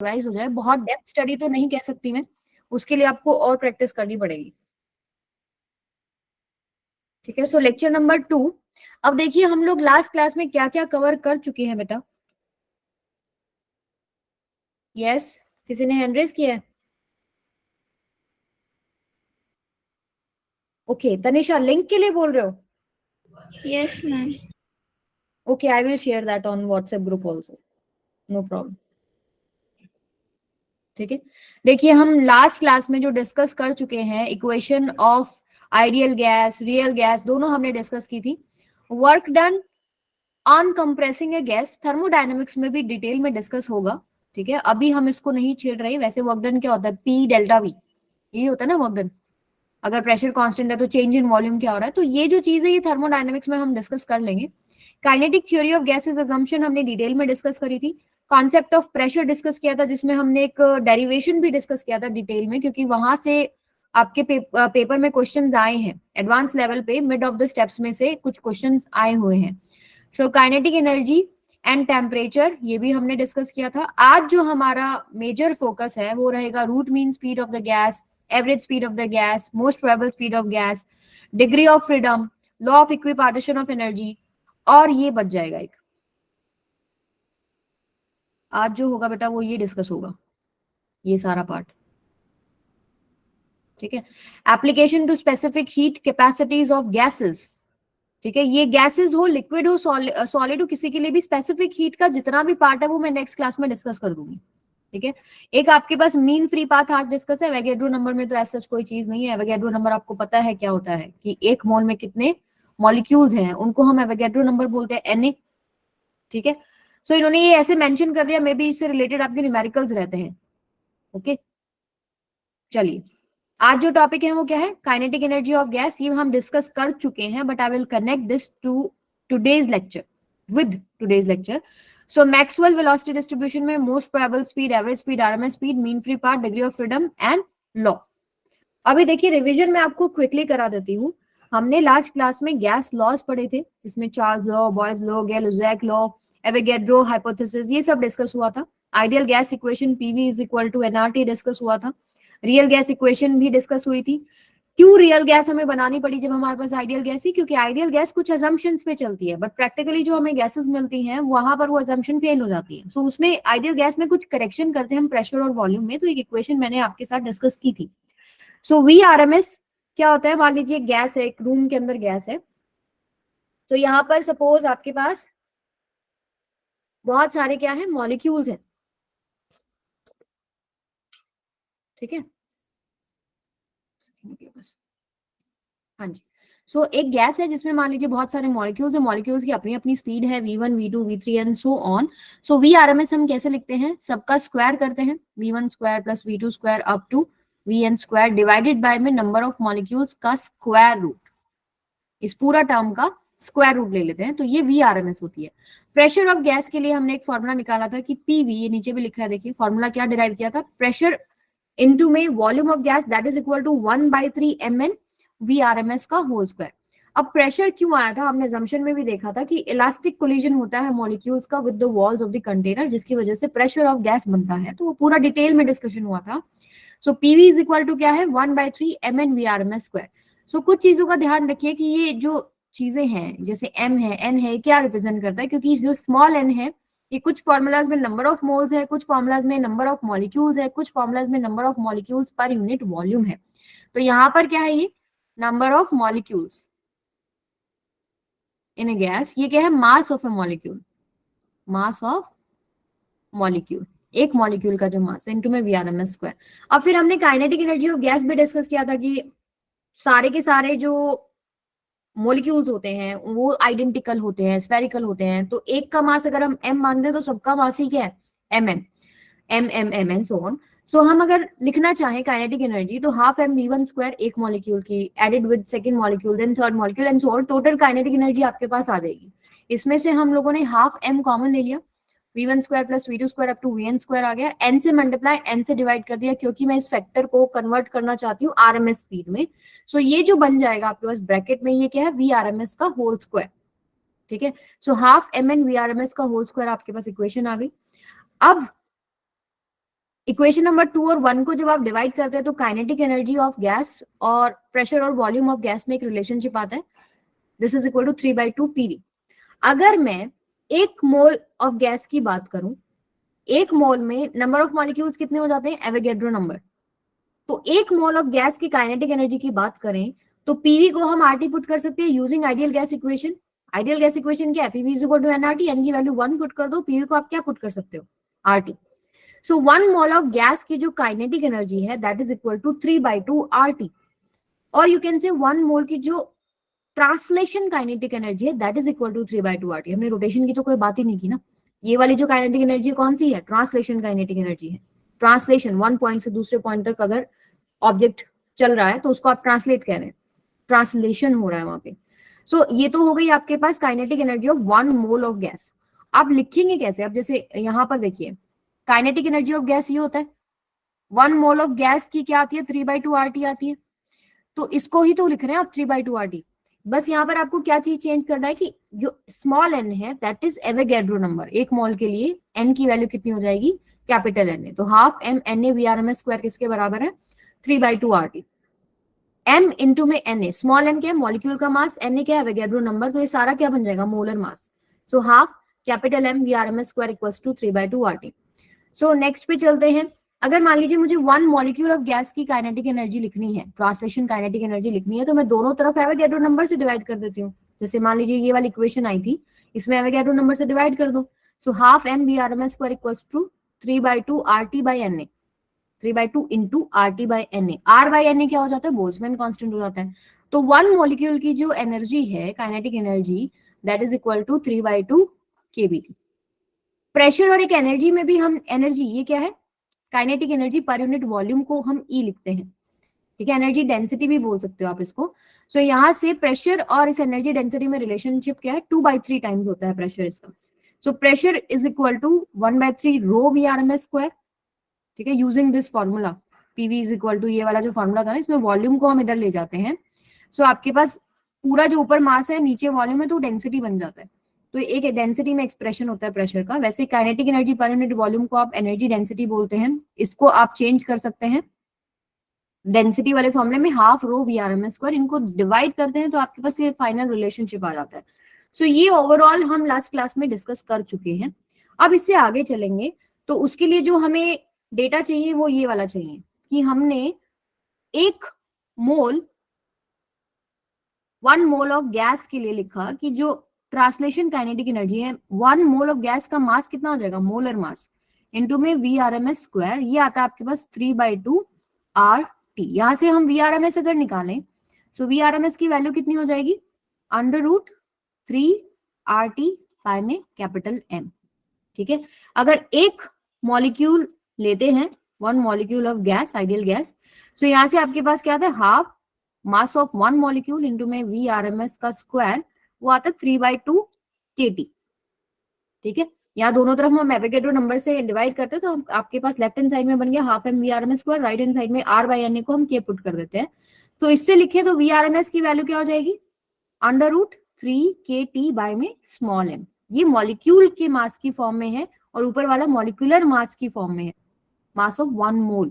Revise हो जाए। बहुत डेप्थ स्टडी तो नहीं कह सकती मैं, उसके लिए आपको और प्रैक्टिस करनी पड़ेगी। ठीक है, सो लेक्चर नंबर 2। अब देखिए हम लोग लास्ट क्लास में क्या क्या कवर कर चुके हैं बेटा। यस, किसी ने हैंड रेज किया है? ओके तनिषा, लिंक के लिए बोल रहे हो? Yes ma'am. Okay, I will share that on WhatsApp group also, no problem. ठीक है, देखिए हम लास्ट क्लास में जो डिस्कस कर चुके हैं, equation of ideal gas, real gas, दोनों हमने डिस्कस की थी। Work done on compressing A gas thermodynamics में भी डिटेल में डिस्कस होगा। ठीक है, अभी हम इसको नहीं छेड़ रहे। वैसे वर्क डन क्या होता है, पी डेल्टा वी, यही होता है ना वर्क डन। अगर प्रेशर कांस्टेंट है तो चेंज इन वॉल्यूम क्या हो रहा है, तो ये जो चीज है ये थर्मोडायनेमिक्स में हम डिस्कस कर लेंगे। Kinetic theory of gases assumption हमने डिटेल में डिस्कस करी थी। कॉन्सेप्ट ऑफ प्रेशर डिस्कस किया था, जिसमें हमने एक डेरिवेशन भी डिस्कस किया था डिटेल में, क्योंकि वहां से आपके पेपर में क्वेश्चंस आए हैं एडवांस लेवल पे, मिड ऑफ द स्टेप्स में से कुछ क्वेश्चंस आए हुए हैं। So kinetic energy and temperature ये भी हमने डिस्कस किया था। आज जो हमारा मेजर फोकस है वो रहेगा root mean speed of the gas, average speed of the gas, most probable speed of gas, degree of freedom, law of equipartition of energy, और ये बच जाएगा एक। आज जो होगा बेटा वो ये डिस्कस होगा, ये सारा पार्ट। ठीक है, application to specific heat capacities of gases. ठीक है, ये गैसेस हो, लिक्विड हो, सॉलिड हो, किसी के लिए भी स्पेसिफिक हीट का जितना भी पार्ट है वो मैं नेक्स्ट क्लास में डिस्कस कर दूंगी। ठीक है, एक आपके पास मीन फ्री पाथ आज डिस्कस है। एवोगैड्रो नंबर में तो ऐसा कोई चीज नहीं है। एवोगैड्रो नंबर आपको पता है क्या होता है, कि एक मोल में कितने मॉलिक्यूल्स हैं, उनको हम एवोगैड्रो नंबर बोलते हैं, Na। ठीक है, सो इन्होंने ये ऐसे मेंशन कर दिया, मे बी इससे रिलेटेड आपके न्यूमेरिकल्स रहते हैं। ओके, चलिए आज जो टॉपिक है वो क्या है, काइनेटिक एनर्जी ऑफ गैस। ये हम डिस्कस कर चुके हैं, but I will connect this to today's lecture, with today's lecture. So Maxwell velocity distribution में most probable speed, average speed, RMS speed, mean free path, degree of freedom and law. अभी देखिए revision में आपको quickly करा देती हूँ। हमने last class में गैस लॉज पढ़े थे, जिसमें Charles law, Boyle's law, Gay Lussac law, Avogadro hypothesis, ये सब डिस्कस हुआ था। Ideal gas equation PV is equal to NRT discuss हुआ था। रियल गैस इक्वेशन भी डिस्कस हुई थी। क्यों रियल गैस हमें बनानी पड़ी जब हमारे पास आइडियल गैस थी, क्योंकि आइडियल गैस कुछ अजम्पशंस पे चलती है, बट प्रैक्टिकली जो हमें गैसेस मिलती हैं वहां पर वो अजम्पशन फेल हो जाती है। सो उसमें आइडियल गैस में कुछ करेक्शन करते हैं हम प्रेशर और वॉल्यूम में। तो एक इक्वेशन मैंने आपके साथ डिस्कस की थी। So V R M S क्या होता है, मान लीजिए गैस है, एक रूम के अंदर गैस है, तो यहाँ पर सपोज आपके पास बहुत सारे क्या है, मॉलिक्यूल्स हैं। ठीक है, हाँ जी। सो एक गैस है जिसमें मान लीजिए बहुत सारे मॉलिक्यूल्स है, मॉलिक्यूल्स की अपनी अपनी स्पीड है, v1 v2 v3 and so on. So V R M S हम कैसे लिखते हैं, सबका स्क्वायर करते हैं, v1 square plus v2 square up to vn square divided by में नंबर ऑफ मॉलिक्यूल्स का स्क्वायर रूट, इस पूरा टर्म का स्क्वायर रूट ले लेते हैं, तो ये वी आर एम एस होती है। प्रेशर ऑफ गैस के लिए हमने एक फॉर्मूला निकाला था कि पीवी, ये नीचे भी लिखा है, देखिए फॉर्मूला क्या डिराइव किया था, प्रेशर इनटू में volume of gas that is equal to 1/3 mn VRMS का होल स्क्वायर। अब प्रेशर क्यों आया था, हमने जम्पशन में भी देखा था कि इलास्टिक कोलिजन होता है मॉलिक्यूल्स का with the walls of the container, जिसकी वजह से प्रेशर ऑफ गैस बनता है। तो वो पूरा डिटेल में डिस्कशन हुआ था। सो पीवी इज इक्वल टू क्या है, 1/3 mn VRMS स्क्वायर। सो कुछ चीजों का ध्यान रखिए कि ये जो चीजें हैं, जैसे एम है, एन है, क्या रिप्रेजेंट करता है, क्योंकि जो स्मॉल एन है ये कुछ फॉर्मूलाज में नंबर ऑफ मोल्स है, कुछ फॉर्मूलाज में नंबर ऑफ मॉलिक्यूल्स है, कुछ फॉर्मूलाज में number of molecules per unit volume है। तो यहाँ पर क्या है, ये number of molecules in A gas, ये क्या है, mass of A molecule, mass of molecule, एक मॉलिक्यूल का जो मास है इनटू में VRMS स्क्वायर। अब फिर हमने काइनेटिक एनर्जी ऑफ गैस भी डिस्कस किया था कि सारे के सारे जो मॉलिक्यूल्स होते हैं वो आइडेंटिकल होते हैं, स्फेरिकल होते हैं। तो एक का मास अगर हम m मान रहे हैं तो सबका मास ही क्या है, mn, m n so on. So हम अगर लिखना चाहें काइनेटिक एनर्जी, तो हाफ m v1 स्क्वायर एक मॉलिक्यूल की added with second molecule then third molecule and so on, total kinetic energy आपके पास आ जाएगी। इसमें से हम लोगों ने हाफ m कॉमन ले लिया, v1 square plus v2 square up to vn square आ गया, n से मल्टीप्लाई n से डिवाइड कर दिया, क्योंकि मैं इस फैक्टर को कन्वर्ट करना चाहती हूँ आरएमएस स्पीड में। सो ये जो बन जाएगा आपके पास ब्रैकेट में, ये क्या है, VRMS का होल स्क्वायर। ठीक है, सो हाफ mn VRMS का होल स्क्वायर आपके पास इक्वेशन आ गई। अब इक्वेशन नंबर 2 और 1 को जब आप डिवाइड करते हैं तो काइनेटिक एनर्जी ऑफ गैस और प्रेशर और वॉल्यूम ऑफ गैस में एक रिलेशनशिप आता है, this is equal to 3/2 PV. अगर मैं एक मोल ऑफ गैस की बात करूं, एक मोल में नंबर ऑफ मॉलिक्यूल्स कितने हो जाते हैं, एवोगैड्रो नंबर। तो एक मोल ऑफ गैस की काइनेटिक एनर्जी की बात करें तो पीवी को हम आरटी पुट कर सकते हैं using ideal gas equation. Ideal gas equation क्या है, PV is equal to NRT, N की वैल्यू 1 पुट कर दो, पीवी को आप क्या पुट कर सकते हो, RT. So 1 mole of gas की जो काइनेटिक एनर्जी है that is equal to 3/2 RT, और यू कैन से 1 मोल की जो ट्रांसलेशन काइनेटिक एनर्जी है that is equal to 3/2 RT. हमने रोटेशन की तो कोई बात ही नहीं की ना। ये वाली जो काइनेटिक एनर्जी कौन सी है, ट्रांसलेशन काइनेटिक एनर्जी है। ट्रांसलेशन, वन पॉइंट से दूसरे पॉइंट तक अगर ऑब्जेक्ट चल रहा है तो उसको आप ट्रांसलेट कह रहे हैं, ट्रांसलेशन हो रहा है वहां पे। सो ये तो हो गई आपके पास kinetic energy of 1 mole of gas. आप लिखेंगे कैसे, अब जैसे यहाँ पर देखिए काइनेटिक एनर्जी ऑफ गैस ये होता है, 1 मोल ऑफ गैस की क्या आती है, 3/2 आरटी आती है। तो इसको ही तो लिख रहे हैं आप 3/2 आरटी। बस यहाँ पर आपको क्या चीज चेंज करना है कि जो स्मॉल एन है दैट इज एवोगैड्रो नंबर। एक मोल के लिए एन की वैल्यू कितनी हो जाएगी, कैपिटल एन ए। तो half M N A V RMS square किसके बराबर है, 3/2 आरटी। एम इंटू में एन ए, स्मॉल एन क्या है, मॉलिक्यूल का मास, एन ए क्या है, एवोगैड्रो नंबर। तो ये सारा क्या बन जाएगा, molar mass. So half capital M VRMS square equals to 3/2 RT. So next पे चलते हैं। अगर मान लीजिए मुझे 1 मॉलिक्यूल ऑफ गैस की काइनेटिक एनर्जी लिखनी है, ट्रांसलेशन काइनेटिक एनर्जी लिखनी है, तो मैं दोनों तरफ एवोगैड्रो नंबर से डिवाइड कर देती हूँ। जैसे मान लीजिए ये वाली इक्वेशन आई थी, इसमें एवोगैड्रो नंबर से डिवाइड कर दो। So half M VRMS square equals to 3/2 RT by N A, 3/2 into RT by N A. R by N A क्या हो जाता है, बोल्ट्जमैन कांस्टेंट हो जाता है। तो 1 मॉलिक्यूल की जो एनर्जी है, kinetic energy, that is equal to 3/2 kBT. Pressure और एक एनर्जी में भी हम एनर्जी, ये क्या है, काइनेटिक एनर्जी पर यूनिट वॉल्यूम को हम ई लिखते हैं, ठीक है। एनर्जी डेंसिटी भी बोल सकते हो आप इसको। सो यहाँ से प्रेशर और इस एनर्जी डेंसिटी में रिलेशनशिप क्या है, 2/3 टाइम्स होता है प्रेशर इसका। So pressure is equal to 1/3 rho VRMS square, ठीक है, using this formula. PV is equal to, ये वाला जो फॉर्मूला था ना, इसमें वॉल्यूम को हम इधर ले जाते हैं। सो आपके पास पूरा जो ऊपर मास है नीचे वॉल्यूम है, तो डेंसिटी बन जाता है। तो एक डेंसिटी में एक्सप्रेशन होता है प्रेशर का। वैसे काइनेटिक एनर्जी पर यूनिट वॉल्यूम को आप एनर्जी डेंसिटी बोलते हैं। इसको आप चेंज कर सकते हैं डेंसिटी वाले फॉर्मूले में, हाफ रो वीआरएमएस स्क्वायर। इनको डिवाइड करते हैं तो आपके पास ये फाइनल रिलेशनशिप आ जाता है। सो ये ओवरऑल हम लास्ट क्लास में डिस्कस कर चुके हैं। अब इससे आगे चलेंगे तो उसके लिए जो हमें डेटा चाहिए वो ये वाला चाहिए कि हमने एक मोल, 1 मोल ऑफ गैस के लिए लिखा कि जो ट्रांसलेशन काइनेटिक एनर्जी है, 1 मोल ऑफ गैस का मास कितना हो जाएगा, मोलर मास, इनटू में वीआरएमएस स्क्वायर। ये आता है आपके पास 3/2 आरटी। यहां से हम वीआरएमएस अगर निकालें, सो वीआरएमएस की वैल्यू कितनी हो जाएगी, √3 आरटी बाय में कैपिटल एम, ठीक है। अगर एक मॉलिक्यूल लेते हैं, 1 molecule of gas, ideal gas, so यहाँ से आपके पास क्या आता है, half mass of 1 molecule into में वीआरएमएस का स्क्वायर, वो आता है 3/2 kT, ठीक है। यहाँ दोनों तरफ हम एवोगैड्रो नंबर से डिवाइड करते हैं, तो आपके पास लेफ्ट हैंड साइड में बन गया half M VRMS square, right hand side में आर बाई एन ए को हम के पुट कर देते हैं। तो इससे लिखे तो वीआरएमएस की वैल्यू क्या हो जाएगी, √3 kT बाय में स्मॉल एम। ये मॉलिक्यूल के मास की फॉर्म में है और ऊपर वाला मॉलिक्यूलर मास की फॉर्म में है, मास ऑफ 1 मोल,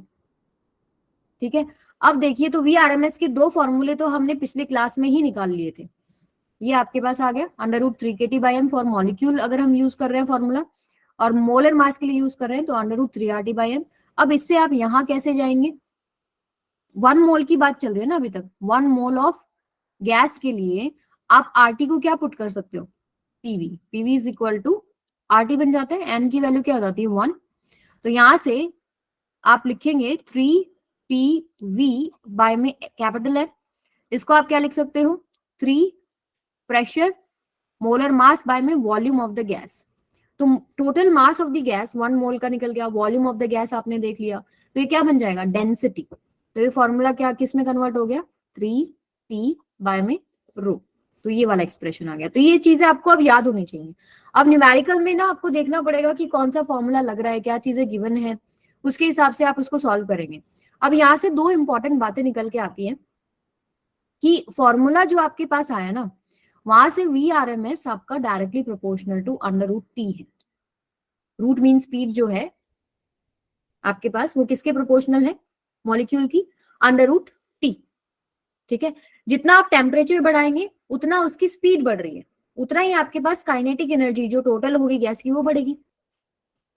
ठीक है। अब देखिए तो वीआरएमएस के 2 फॉर्मूले तो हमने पिछले क्लास में ही निकाल लिए थे। ये आपके पास आ गया √3 kT by M for molecule अगर हम यूज कर रहे हैं फॉर्मूला, और मोलर मास के लिए यूज कर रहे हैं तो √3 RT बाय एम। अब इससे आप यहाँ कैसे जाएंगे, 1 मोल की बात चल रही है ना अभी तक, 1 मोल ऑफ गैस के लिए आप RT को क्या पुट कर सकते हो, PV। PV is equal to RT बन जाता है, एन की वैल्यू क्या हो जाती है 1। तो यहां से आप लिखेंगे 3PV बाय में कैपिटल एम। इसको आप क्या लिख सकते हो, 3 प्रेशर मोलर मास बाय में वॉल्यूम ऑफ द गैस। तो total mass of the gas 1 मोल का निकल गया, वॉल्यूम ऑफ द गैस आपने देख लिया, तो ये क्या बन जाएगा, डेंसिटी। तो ये फॉर्मूला क्या किस में कन्वर्ट हो गया, 3P बाय में रो। तो ये वाला एक्सप्रेशन आ गया। तो ये चीजें आपको अब याद होनी चाहिए। अब न्यूमेरिकल में ना आपको देखना पड़ेगा कि कौन सा फॉर्मूला लग रहा है, क्या चीजें गिवन है, उसके हिसाब से आप उसको सॉल्व करेंगे। अब यहाँ से 2 इंपॉर्टेंट बातें निकल के आती हैं कि फॉर्मूला जो आपके पास आया ना, वहां से वीआरएमएस आपका डायरेक्टली प्रोपोर्शनल टू √T है। रूट मीन स्पीड जो है, आपके पास, वो किसके प्रोपोर्शनल है, मॉलिक्यूल की √T। ठीक है, जितना आप टेम्परेचर बढ़ाएंगे उतना उसकी स्पीड बढ़ रही है, उतना ही आपके पास काइनेटिक एनर्जी जो टोटल होगी गैस की वो बढ़ेगी।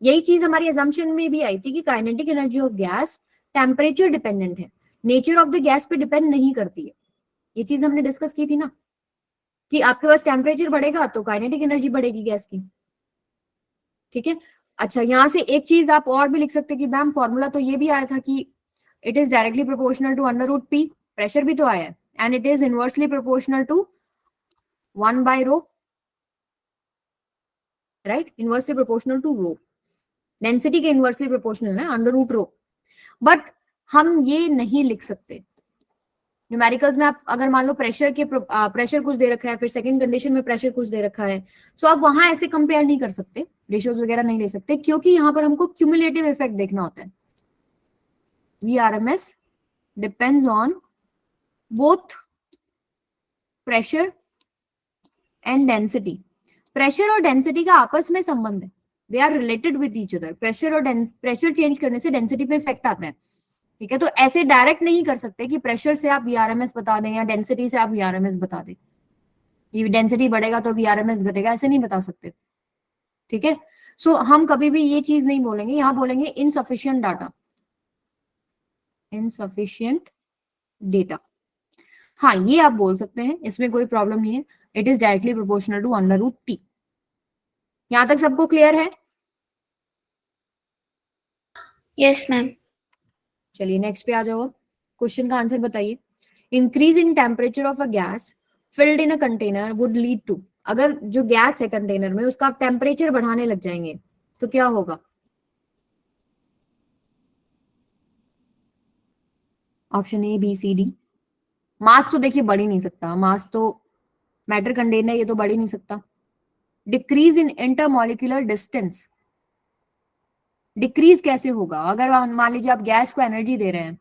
यही चीज हमारी अजम्पशन में भी आई थी कि kinetic energy of gas temperature dependent है, नेचर ऑफ द गैस पे डिपेंड नहीं करती है। ये चीज हमने डिस्कस की थी ना, कि आपके पास टेम्परेचर बढ़ेगा तो काइनेटिक एनर्जी बढ़ेगी गैस की। ठीक है, अच्छा यहां से एक चीज आप और भी लिख सकते हैं कि मैम फॉर्मूला तो ये भी आया था कि it is directly proportional to √P, pressure भी तो आया है, and it is inversely proportional to 1/ρ, right, inversely proportional to ρ, density के इनवर्सली प्रोपोर्शनल है √ρ। बट हम ये नहीं लिख सकते न्यूमेरिकल्स में। आप अगर मान लो प्रेशर कुछ दे रखा है, फिर सेकंड कंडीशन में प्रेशर कुछ दे रखा है, सो आप वहां ऐसे कंपेयर नहीं कर सकते, रेशियोज वगैरह नहीं ले सकते, क्योंकि यहाँ पर हमको क्यूमुलेटिव इफेक्ट देखना होता है। VRMS depends on both pressure and density. Pressure और डेंसिटी का आपस में संबंध है, they are related with each other. Pressure change करने से डेंसिटी पे इफेक्ट आता है। ठीक है, तो ऐसे डायरेक्ट नहीं कर सकते कि प्रेशर से आप VRMS बता दें या डेंसिटी से आप VRMS बता दें, ये डेंसिटी बढ़ेगा तो VRMS घटेगा, ऐसे नहीं बता सकते। ठीक है, सो हम कभी भी ये चीज नहीं बोलेंगे, यहां बोलेंगे इनसफिशिएंट डाटा, इनसफिशिएंट डेटा। हाँ ये आप बोल सकते हैं, इसमें कोई प्रॉब्लम नहीं है। It is directly proportional to √T। यहां तक सबको क्लियर है? Yes, ma'am. चलिए नेक्स्ट पे आ जाओ, क्वेश्चन का आंसर बताइए। Increase in temperature of a gas filled in a container would lead to, अगर जो गैस है कंटेनर में उसका आप टेम्परेचर बढ़ाने लग जाएंगे तो क्या होगा? Option A B C D। मास तो देखिए बढ़ ही नहीं सकता, मास तो मैटर कंटेन है, ये तो बढ़ ही नहीं सकता। Decrease in intermolecular distance, decrease कैसे होगा? अगर मान लीजिए आप गैस को एनर्जी दे रहे हैं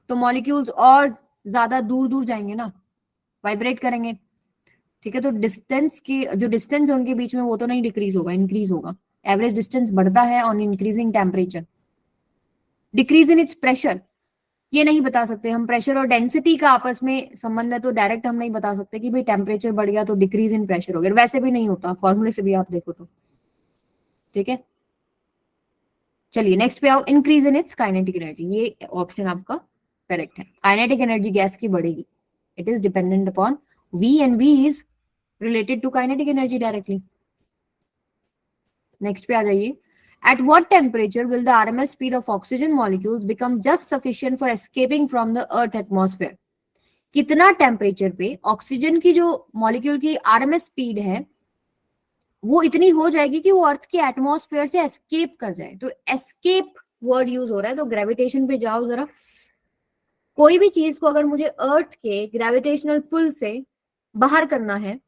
तो मॉलिक्यूल्स और ज्यादा दूर दूर जाएंगे ना, वाइब्रेट करेंगे। ठीक है, तो डिस्टेंस की जो डिस्टेंस है उनके बीच में वो तो नहीं डिक्रीज होगा, इंक्रीज होगा। एवरेज डिस्टेंस बढ़ता है on increasing temperature. Decrease in its pressure, ये नहीं बता सकते हम, प्रेशर और डेंसिटी का आपस में संबंध है तो डायरेक्ट हम नहीं बता सकते कि भाई टेम्परेचर बढ़ गया तो डिक्रीज इन प्रेशर हो गया, वैसे भी नहीं होता, फॉर्मूले से भी आप देखो तो। ठीक है, चलिए नेक्स्ट पे आओ। Increase in its kinetic energy, ये ऑप्शन आपका करेक्ट है, काइनेटिक एनर्जी गैस की बढ़ेगी। It is dependent upon V and V is related to kinetic energy directly. Next पे आ जाइए। At what temperature will the RMS speed of oxygen molecules become just sufficient for escaping from the Earth atmosphere? कितना temperature पे oxygen की जो molecule की RMS speed है वो इतनी हो जाएगी कि वो अर्थ के एटमॉस्फेयर से एस्केप कर जाए? तो एस्केप वर्ड यूज हो रहा है, तो ग्रेविटेशन पे जाओ जरा। कोई भी चीज को अगर मुझे अर्थ के ग्रेविटेशनल पुल से बाहर करना है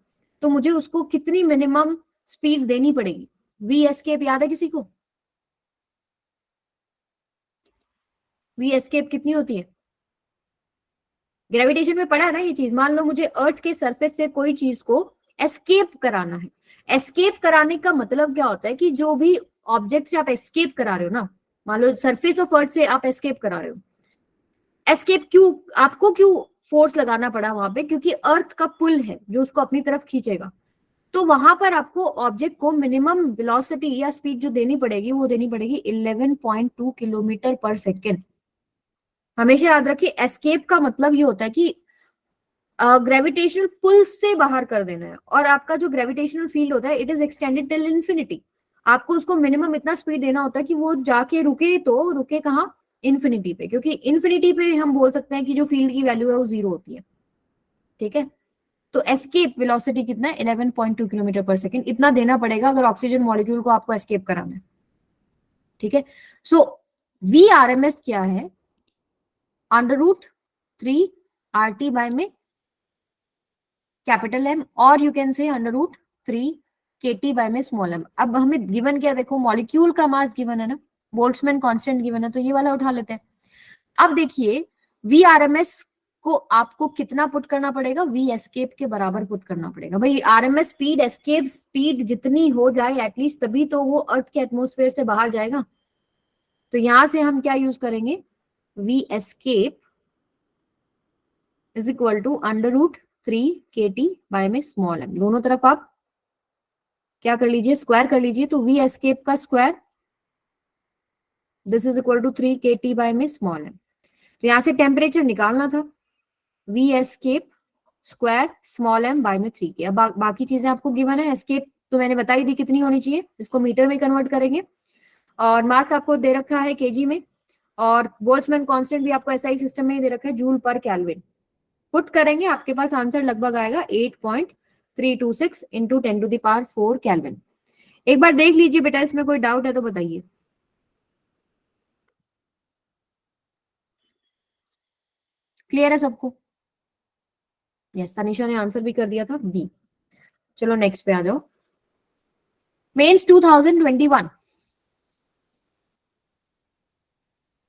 तो मुझे उसको कितनी मिनिमम स्पीड देनी पड़ेगी? V एस्केप याद है किसी को? V एस्केप कितनी होती है? ग्रेविटेशन में पढ़ा है ना ये चीज। मान लो मुझे अर्थ के सरफेस से कोई चीज को एस्केप कराना है। एस्केप कराने का मतलब क्या होता है कि जो भी ऑब्जेक्ट से आप एस्केप करा रहे हो ना, मान लो सरफेस ऑफ अर्थ से आप एस्केप करा रहे हो, एस्केप क्यों आपको क्यों फोर्स लगाना पड़ा वहां पे? क्योंकि अर्थ का पुल है जो उसको अपनी तरफ खींचेगा। तो वहां पर आपको ऑब्जेक्ट को मिनिमम वेलोसिटी या स्पीड जो देनी पड़ेगी वो देनी पड़ेगी 11.2 किलोमीटर पर सेकेंड। हमेशा याद रखिए, एस्केप का मतलब ये होता है कि ग्रेविटेशनल पुल से बाहर कर देना है, और आपका जो ग्रेविटेशनल फील्ड होता है it is extended till infinity. आपको उसको मिनिमम इतना स्पीड देना होता है कि वो जाके रुके, तो रुके कहाँ? इन्फिनिटी पे, क्योंकि इन्फिनिटी पे हम बोल सकते हैं कि जो फील्ड की वैल्यू है वो 0 होती है। ठीक है, तो एस्केप वेलोसिटी कितना है? 11.2 किलोमीटर पर सेकेंड। इतना देना पड़ेगा अगर ऑक्सीजन मॉलिक्यूल को आपको एस्केप कराना है। ठीक है, सो VRMS क्या है? √3 RT बाय में कैपिटल M, और you can say √3 KT by में स्मॉल m। अब हमें गिवन क्या, देखो मॉलिक्यूल का मास गिवन है ना, बोल्ट्जमैन कांस्टेंट गिवन है, तो ये वाला उठा लेते हैं। अब देखिए VRMS को आपको कितना पुट करना पड़ेगा? V एस्केप के बराबर पुट करना पड़ेगा। भाई RMS स्पीड एस्केप स्पीड जितनी हो जाए एटलीस्ट तभी तो वो अर्थ के एटमॉस्फेयर से बाहर जाएगा। तो यहां से हम क्या यूज करेंगे, V escape is equal to √3 kT/m². दोनों तरफ आप क्या कर लीजिए, स्क्वायर कर लीजिए. तो वी एस्केप का square this is equal to 3 kT/m². तो यहां से टेम्परेचर निकालना था, वी एस्केप स्क्वायर m/3K. अब बाकी चीजें आपको गिवन है. एस्केप तो मैंने बताई दी कितनी होनी चाहिए, इसको मीटर में कन्वर्ट करेंगे. और मास आपको दे रखा है केजी में, और बोल्ट्जमैन कांस्टेंट भी आपको एसआई सिस्टम में ही दे रखा है, जूल पर केल्विन. पुट करेंगे, आपके पास आंसर लगभग आएगा 8.326 इंटू 10⁴ केल्विन. एक बार देख लीजिए बेटा, इसमें कोई डाउट है तो बताइए. क्लियर है सबको? यस, तनिषा ने आंसर भी कर दिया था बी. चलो नेक्स्ट पे आ जाओ. मेंस 2021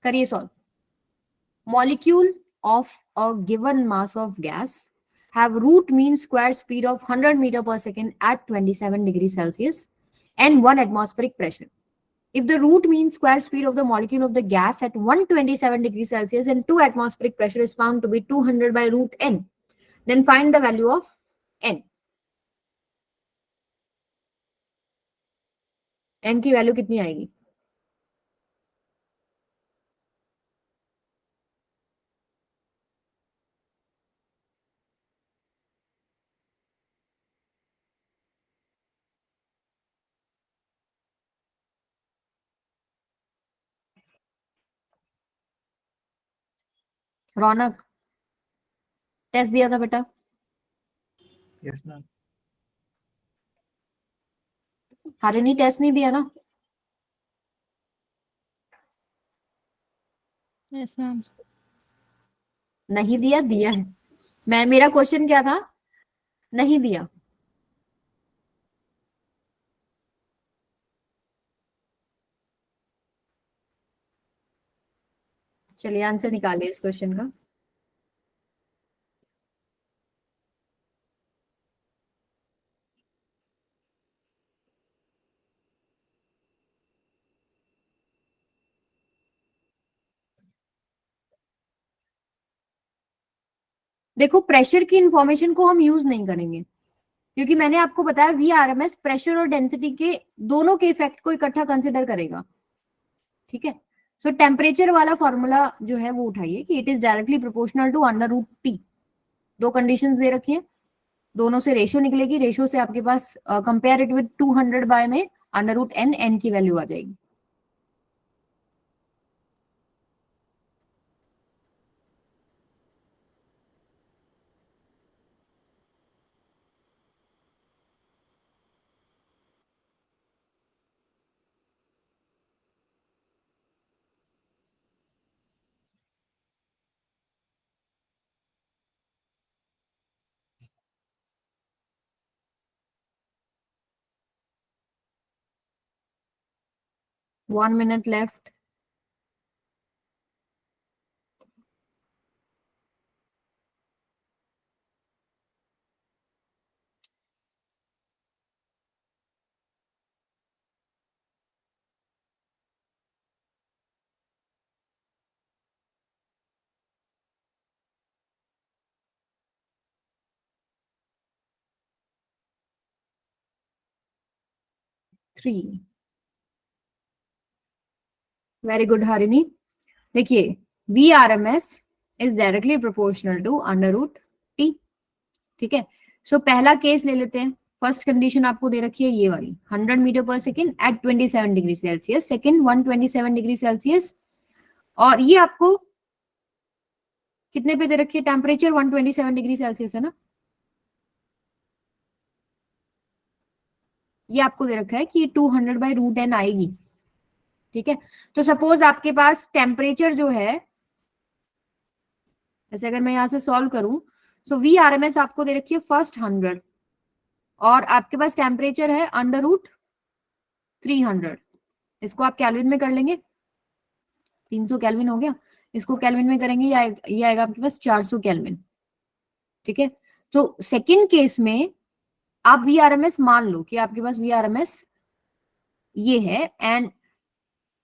करिए solve. Molecule of a given mass of gas have root mean square speed of 100 meter per second at 27 degrees Celsius and 1 atmospheric pressure. If the root mean square speed of the molecule of the gas at 127 degrees Celsius and 2 atmospheric pressure is found to be 200 by root n, then find the value of n. n की value कितनी आएगी? रौनक test दिया था बेटा? Yes ma'am. Harini test नहीं दिया ना? Yes ma'am. नहीं दिया, दिया है. मेरा क्वेश्चन क्या था? नहीं दिया. चलिए आंसर निकालिए इस क्वेश्चन का. देखो, प्रेशर की इंफॉर्मेशन को हम यूज नहीं करेंगे, क्योंकि मैंने आपको बताया VRMS प्रेशर और डेंसिटी के दोनों के इफेक्ट को इकट्ठा कंसिडर करेगा. ठीक है. सो टेम्परेचर वाला फॉर्मूला जो है वो उठाइए कि it is directly proportional to √T. दो कंडीशंस दे रखी है, दोनों से रेशियो निकलेगी. रेशियो से आपके पास कंपेयर इट विद 200 बाय में √n, n की वैल्यू आ जाएगी. One minute left. Three. Very good Harini. देखिए, VRMS is directly proportional to √T. ठीक है. सो पहला केस ले लेते हैं. फर्स्ट कंडीशन आपको दे रखी है ये वाली, 100 metre per second at 27 degree Celsius. Second 127 degree Celsius. और ये आपको कितने पे दे रखी है? टेम्परेचर 127 डिग्री सेल्सियस है ना. ये आपको दे रखा है कि 200 बाई √n आएगी. ठीक है. तो सपोज आपके पास टेम्परेचर जो है, जैसे अगर मैं यहां से सॉल्व करूं, सो VRMS आपको दे रखी है फर्स्ट 100, और आपके पास टेम्परेचर है √300. इसको आप कैल्विन में कर लेंगे. 300 केल्विन हो गया. इसको केल्विन में करेंगे, ये आएगा आपके पास 400 केल्विन. ठीक है. तो सेकंड केस में आप VRMS मान लो कि आपके पास VRMS ये है, and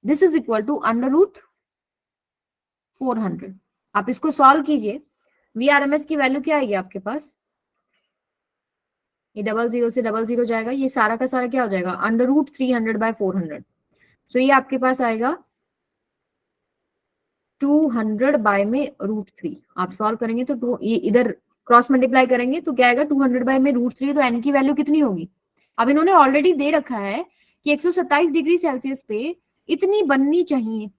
this is equal to √400। आप इसको सॉल्व कीजिए, VRMS की वैल्यू क्या आएगी आपके पास, ये 00 से 00 जाएगा, ये सारा का सारा क्या हो जाएगा, √300/400। सो ये आपके पास आएगा 200/√3। आप सॉल्व करेंगे तो ये इधर क्रॉस मल्टीप्लाई करेंगे तो क्या आएगा, 200/√3। तो n की वैल्यू कितनी होगी, अब इन्होंने ऑलरेडी दे रखा है कि 127 डिग्री सेल्सियस पे इतनी बननी चाहिए,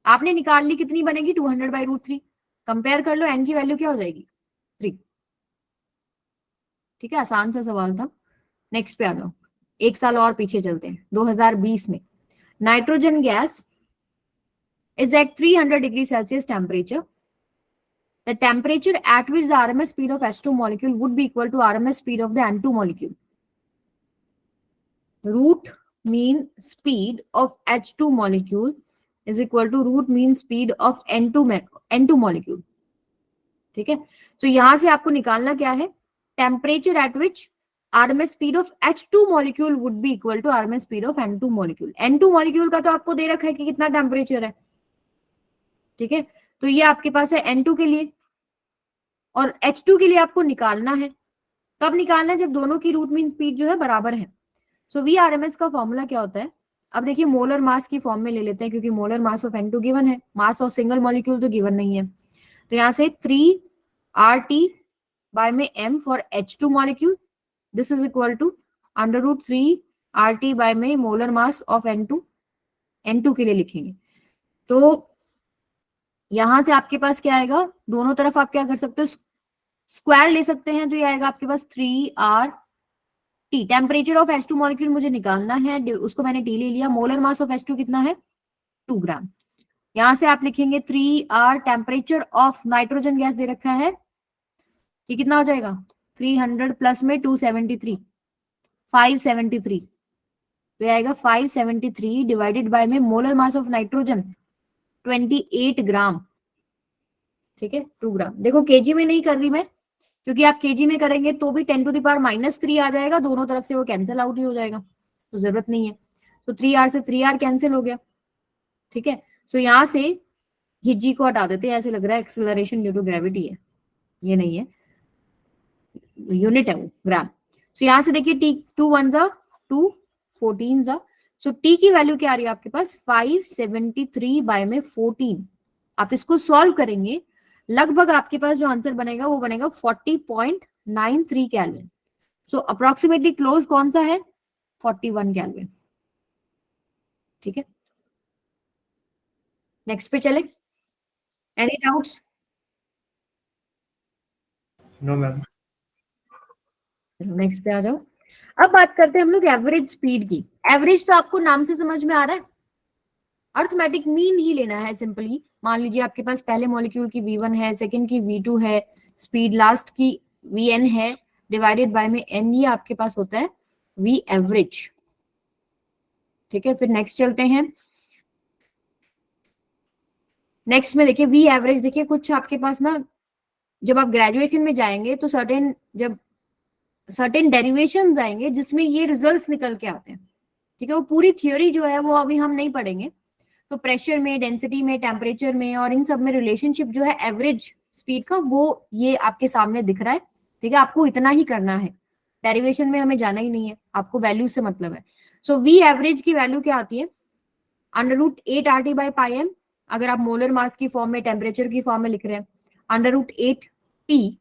आपने निकाल ली, कितनी बनेगी, 200/√3। कंपेयर कर लो, n की वैल्यू क्या हो जाएगी, 3। ठीक है, आसान सा सवाल था। नेक्स्ट पे आ जाओ, एक साल और पीछे चलते हैं, 2020 में nitrogen gas is at 300 degree Celsius temperature. The temperature at which the RMS speed of H2 molecule would be equal to RMS speed of the N2 molecule. Root mean speed of H2 molecule is equal to root mean speed of N2 molecule. ठीक है, तो यहां से आपको निकालना क्या है, temperature at which RMS speed of H2 molecule would be equal to RMS speed of N2 molecule. N2 molecule का तो आपको दे रखा है कि कितना टेम्परेचर है, ठीक है, तो ये आपके पास है N2 के लिए, और H2 के लिए आपको निकालना है। कब निकालना है, जब दोनों की रूट मीन स्पीड जो है बराबर है। सो VRMS का फॉर्मूला क्या होता है, अब देखिए मोलर मास की फॉर्म में ले लेते हैं, क्योंकि molar mass of N2 given है, मास ऑफ सिंगल मॉलिक्यूल तो गिवन नहीं है। तो यहाँ से 3RT/m for H2 molecule, this is equal to √3RT/m molar mass of N2 के लिए लिखेंगे। तो यहां से आपके पास क्या आएगा, दोनों तरफ आप क्या कर सकते हो, स्क्वायर ले सकते हैं, तो ये आएगा आपके पास 3RT। Temperature of H2 molecule मुझे निकालना है, उसको मैंने T ले लिया। मोलर मास ऑफ H2 कितना है, 2 ग्राम। यहां से आप लिखेंगे 3R, temperature of nitrogen gas दे रखा है, ये कितना हो जाएगा, 300 प्लस में 273, 573। तो ये आएगा 573 डिवाइडेड बाय में मोलर मास ऑफ नाइट्रोजन 28 ग्राम। ठीक है, 2 ग्राम। देखो केजी में नहीं कर रही मैं, क्योंकि आप केजी में करेंगे तो भी 10⁻³ आ जाएगा, दोनों तरफ से वो कैंसिल आउट ही हो जाएगा, तो जरूरत नहीं है। तो 3R से 3R कैंसिल हो गया। ठीक है, सो यहां से ये जी को हटा देते हैं, ऐसे लग रहा है एक्सेलरेशन ड्यू टू ग्रेविटी है, ये नहीं है, यूनिट है वो ग्राम। सो यहां से देखिए T 2 1 2 14 सो T की वैल्यू क्या आ रही है आपके पास, 573/14। आप इसको सॉल्व करेंगे, लगभग आपके पास जो आंसर बनेगा वो बनेगा 40.93 केल्विन। सो अप्रोक्सीमेटली क्लोज कौन सा है, 41 केल्विन। ठीक है, नेक्स्ट पे चले, any doubts? No ma'am. Next पे आ जाओ। अब बात करते हैं हम लोग एवरेज स्पीड की। एवरेज तो आपको नाम से समझ में आ रहा है, अर्थमेटिक मीन ही लेना है सिंपली। मान लीजिए आपके पास पहले मॉलिक्यूल की V1 है, सेकंड की V2 है, स्पीड लास्ट की Vn है, डिवाइडेड बाय में n, ये आपके पास होता है V एवरेज। ठीक है, फिर नेक्स्ट चलते हैं। नेक्स्ट में देखिए V एवरेज, देखिए कुछ आपके पास ना, जब आप ग्रेजुएशन में जाएंगे तो सर्टेन डेरिवेशंस आएंगे जिसमें ये रिजल्ट्स निकल के आते हैं। ठीक है, वो पूरी थ्योरी जो है वो अभी हम नहीं पढ़ेंगे। तो प्रेशर में, डेंसिटी में, टेम्परेचर में और इन सब में रिलेशनशिप जो है एवरेज स्पीड का, वो ये आपके सामने दिख रहा है। ठीक है, आपको इतना ही करना है, डेरिवेशन में हमें जाना ही नहीं है, आपको वैल्यू से मतलब है। सो V एवरेज की वैल्यू क्या आती है, √8RT/πm, अगर आप मोलर मास की फॉर्म में, टेम्परेचर की फॉर्म में लिख रहे हैं, √8T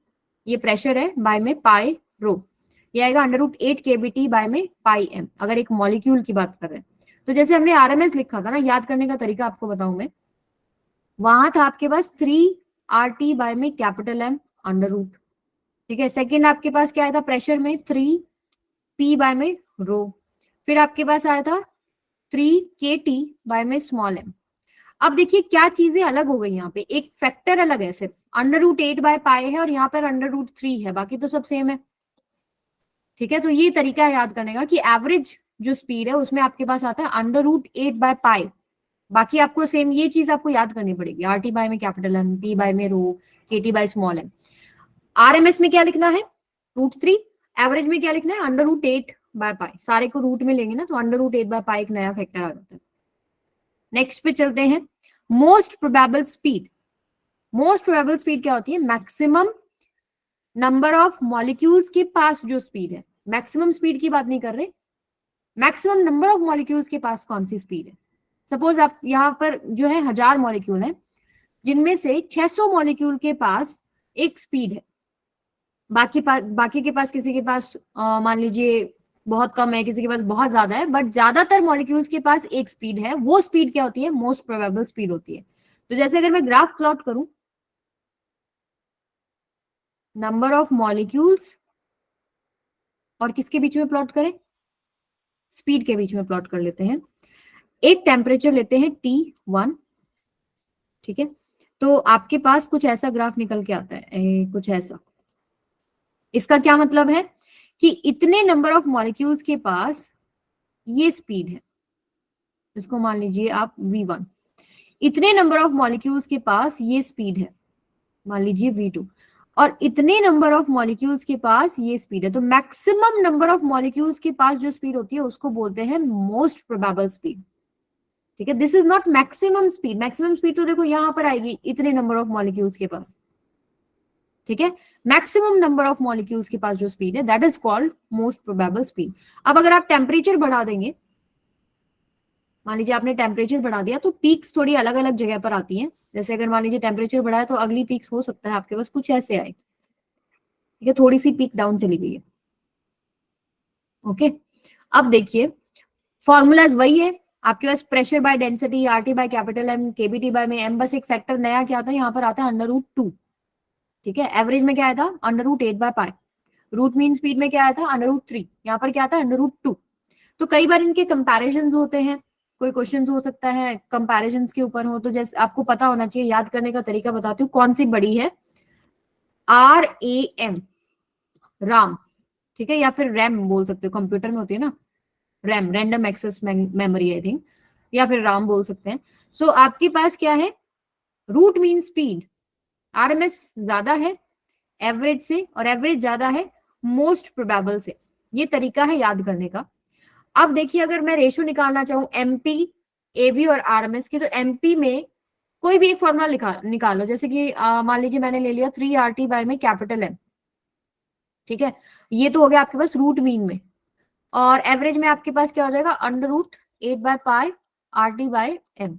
ये प्रेशर है, बाय में पाई रो, ये आएगा √8 kBT/πm, अगर एक मॉलिक्यूल की बात कर रहे हैं। तो जैसे हमने RMS लिखा था ना, याद करने का तरीका आपको बताऊं मैं, वहां था आपके पास 3RT/M √। ठीक है, सेकंड आपके पास क्या आया था, प्रेशर में 3P/रो, फिर आपके पास आया था 3KT/m। अब देखिए क्या चीजें अलग हो गई, यहाँ पे एक फैक्टर अलग है, सिर्फ √8/π है और यहाँ पर √3 है, बाकी तो सब सेम है। ठीक है, तो ये तरीका है याद करने का कि एवरेज जो स्पीड है उसमें आपके पास आता है √8/π, बाकी आपको सेम ये चीज आपको याद करनी पड़ेगी, RT/में M, P/में रो, KT/m। RMS में क्या लिखना है, √3, एवरेज में क्या लिखना है, √8/π। सारे को रूट में लेंगे ना तो √8/π एक नया फैक्टर आ जाता है। नेक्स्ट पे चलते हैं, most probable speed. Most probable speed क्या होती है? मैक्सिमम नंबर ऑफ मॉलिक्यूल्स के पास जो स्पीड है, मैक्सिमम स्पीड की बात नहीं कर रहे, मैक्सिमम नंबर ऑफ मॉलिक्यूल्स के पास कौन सी स्पीड है। सपोज आप यहाँ पर जो है 1000 मॉलिक्यूल है, जिनमें से 600 मॉलिक्यूल के पास एक स्पीड है, बाकी के पास, किसी के पास मान लीजिए बहुत कम है, किसी के पास बहुत ज्यादा है, बट ज्यादातर मॉलिक्यूल्स के पास एक स्पीड है। वो स्पीड क्या होती है? मोस्ट प्रोबेबल स्पीड होती है। तो जैसे अगर मैं ग्राफ प्लॉट करूं, नंबर ऑफ मॉलिक्यूल्स और किसके बीच में प्लॉट करें? स्पीड के बीच में प्लॉट कर लेते हैं। एक टेम्परेचर लेते हैं T1, ठीक है। तो आपके पास कुछ ऐसा ग्राफ निकल के आता है, कुछ ऐसा। इसका क्या मतलब है कि इतने नंबर ऑफ मॉलिक्यूल्स के पास ये स्पीड है, इसको मान लीजिए आप V1। इतने नंबर ऑफ मॉलिक्यूल्स के पास ये स्पीड है, मान लीजिए V2, और इतने नंबर ऑफ मॉलिक्यूल्स के पास ये स्पीड है। तो मैक्सिमम नंबर ऑफ मॉलिक्यूल्स के पास जो स्पीड होती है उसको बोलते हैं मोस्ट प्रोबेबल स्पीड, ठीक है। This is not maximum speed. Maximum speed तो देखो यहां पर आएगी इतने नंबर ऑफ मॉलिक्यूल्स के पास, ठीक है। मैक्सिमम नंबर ऑफ मॉलिक्यूल्स के पास जो स्पीड है that is called most probable speed. अब अगर आप टेम्परेचर बढ़ा देंगे, मान लीजिए आपने टेम्परेचर बढ़ा दिया, तो पीक्स थोड़ी अलग अलग जगह पर आती हैं। जैसे अगर मान लीजिए टेम्परेचर बढ़ा है तो अगली पीक्स हो सकता है आपके पास कुछ ऐसे आए, ठीक है, थोड़ी सी पीक डाउन चली गई है, ओके। अब देखिए फॉर्मूलाज वही है आपके पास, pressure by density, RT by capital M, KBT by में एम, बस एक फैक्टर नया क्या आता है यहाँ पर आता है √2, ठीक है। एवरेज में क्या आया था? √8/π। रूट मीन स्पीड में क्या आया था? √3। यहाँ पर क्या आता है? √2। तो कई बार इनके कंपैरिजंस होते हैं, कोई क्वेश्चन हो सकता है कंपैरिजंस के ऊपर हो, तो जैसे आपको पता होना चाहिए, याद करने का तरीका बताती हूँ कौन सी बड़ी है। RAM, राम, ठीक है, या फिर रैम बोल सकते हो, कंप्यूटर में होती है ना RAM, random access memory I think, या फिर राम बोल सकते हैं। सो आपके पास क्या है? रूट मीन स्पीड, RMS ज्यादा है एवरेज से, और एवरेज ज्यादा है मोस्ट प्रोबेबल से। ये तरीका है याद करने का। अब देखिए अगर मैं रेशो निकालना चाहूं MP, AB और RMS की, तो MP में कोई भी एक फॉर्मूला निकालो, जैसे कि मान लीजिए मैंने ले लिया 3RT/, में कैपिटल M, ठीक है। ये तो हो गया आपके पास रूट मीन में, और एवरेज में आपके पास क्या हो जाएगा? √8/π RT/M।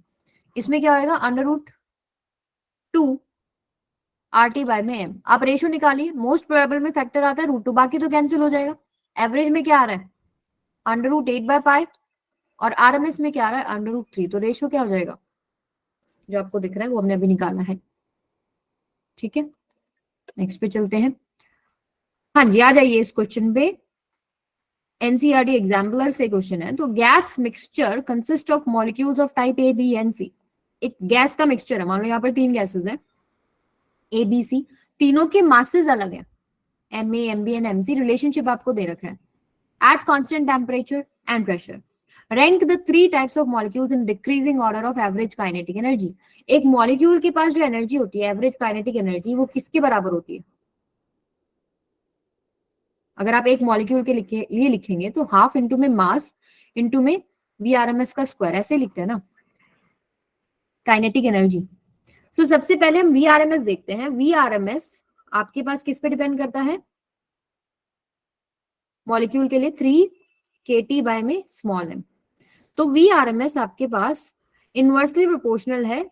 इसमें क्या होगा? √2 RT/, में M। आप रेशो निकालिए, मोस्ट प्रोबेबल में फैक्टर आता है √2, बाकी तो कैंसिल हो जाएगा। एवरेज में क्या आ रहा है? √8/π, और RMS में क्या आ रहा है? √3। तो रेशो क्या हो जाएगा? जो आपको दिख रहा है वो हमने अभी निकाला है, ठीक है। नेक्स्ट पे चलते हैं। हाँ जी, आ जाइए इस क्वेश्चन पे। एनसीईआरटी एग्जाम्पलर से क्वेश्चन है। तो gas mixture consist of molecules of type A, B and C। एक गैस का मिक्सचर है, मान लो यहाँ पर 3 गैसेस है A, B, C, तीनों के मासेस अलग है, Ma, Mb and Mc। Relationship आपको दे रखा है at constant temperature and pressure. Rank the 3 types of molecules in decreasing order of average kinetic energy. एक मॉलिक्यूल के पास जो एनर्जी होती है, एवरेज काइनेटिक एनर्जी, वो किसके बराबर होती है? अगर आप एक मॉलिक्यूल के लिए लिखेंगे तो हाफ इंटू में मास इंटू में VRMS का स्क्वायर, ऐसे लिखते हैं ना काइनेटिक एनर्जी। सो सबसे पहले हम VRMS देखते हैं। VRMS आपके पास किस पे डिपेंड करता है? मॉलिक्यूल के लिए 3kT/, में स्मॉल m। तो VRMS आपके पास इनवर्सली प्रोपोर्शनल है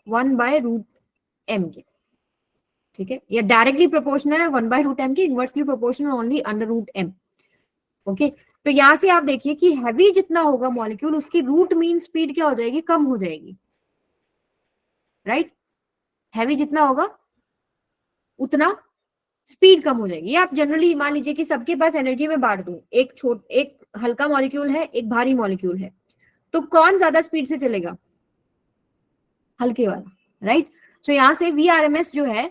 1/√m के, ठीक है, या डायरेक्टली प्रोपोर्शनल है 1/√m के, inversely proportional only √m, okay. तो यहां से आप देखिए कि हैवी जितना होगा मॉलिक्यूल, उसकी रूट मीन स्पीड क्या हो जाएगी? कम हो जाएगी, राइट। हैवी जितना होगा उतना स्पीड कम हो जाएगी। आप जनरली मान लीजिए कि सबके पास एनर्जी में बांट दूं, एक हल्का मॉलिक्यूल है, एक भारी मॉलिक्यूल है, तो कौन ज्यादा स्पीड से चलेगा? हल्के वाला, राइट। सो यहां से VRMS जो है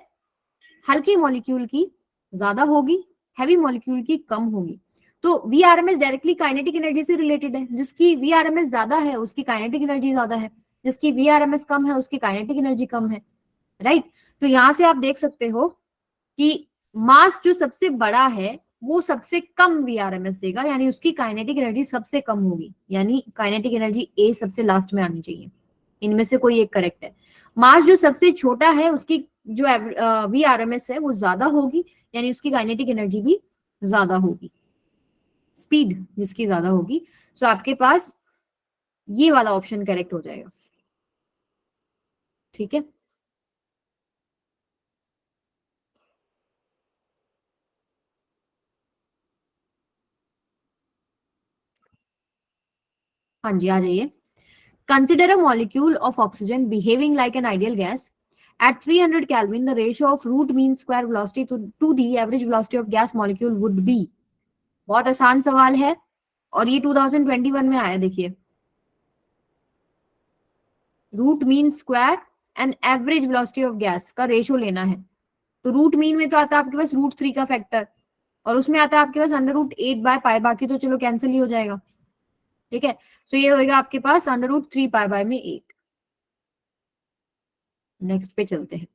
हल्के मॉलिक्यूल की ज्यादा होगी, हैवी मॉलिक्यूल की कम होगी। तो VRMS डायरेक्टली काइनेटिक एनर्जी से रिलेटेड है। जिसकी VRMS ज्यादा है उसकी काइनेटिक एनर्जी ज्यादा है, जिसकी VRMS कम है उसकी काइनेटिक एनर्जी कम है, राइट। तो यहां से आप देख सकते हो कि मास जो सबसे बड़ा है वो सबसे कम VRMS देगा, यानी उसकी काइनेटिक एनर्जी सबसे कम होगी, यानी काइनेटिक एनर्जी A सबसे लास्ट में आनी चाहिए, इनमें से कोई एक करेक्ट है। मास जो सबसे छोटा है उसकी जो वी आर एम एस है वो ज्यादा होगी, यानी उसकी काइनेटिक एनर्जी भी ज्यादा होगी, स्पीड जिसकी ज्यादा होगी। सो आपके पास ये वाला ऑप्शन करेक्ट हो जाएगा। ठीक है, हाँ जी आ जाइए। Consider a molecule of oxygen behaving like an ideal gas at 300 Kelvin, the ratio of root mean square velocity to the average velocity of gas molecule would be। बहुत आसान सवाल है और ये 2021 में आया, देखिए। Root mean square and average velocity of gas का रेशियो लेना है। तो रूट मीन में तो आता है आपके पास √3 का फैक्टर, और उसमें आता है आपके पास √8/π, बाकी तो चलो कैंसिल ही हो जाएगा। ठीक है, तो ये होएगा आपके पास √3π में 8। नेक्स्ट पे चलते हैं।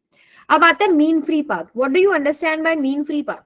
अब आता है mean free path. What do you understand by mean free path?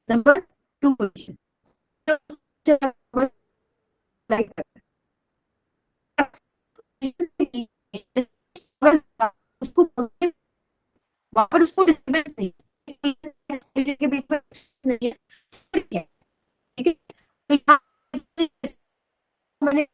Number 2 question, उसको वापस उसको डिस्टर्बेंस नहीं के बीच में नहीं है, ठीक है। तो यहाँ मैंने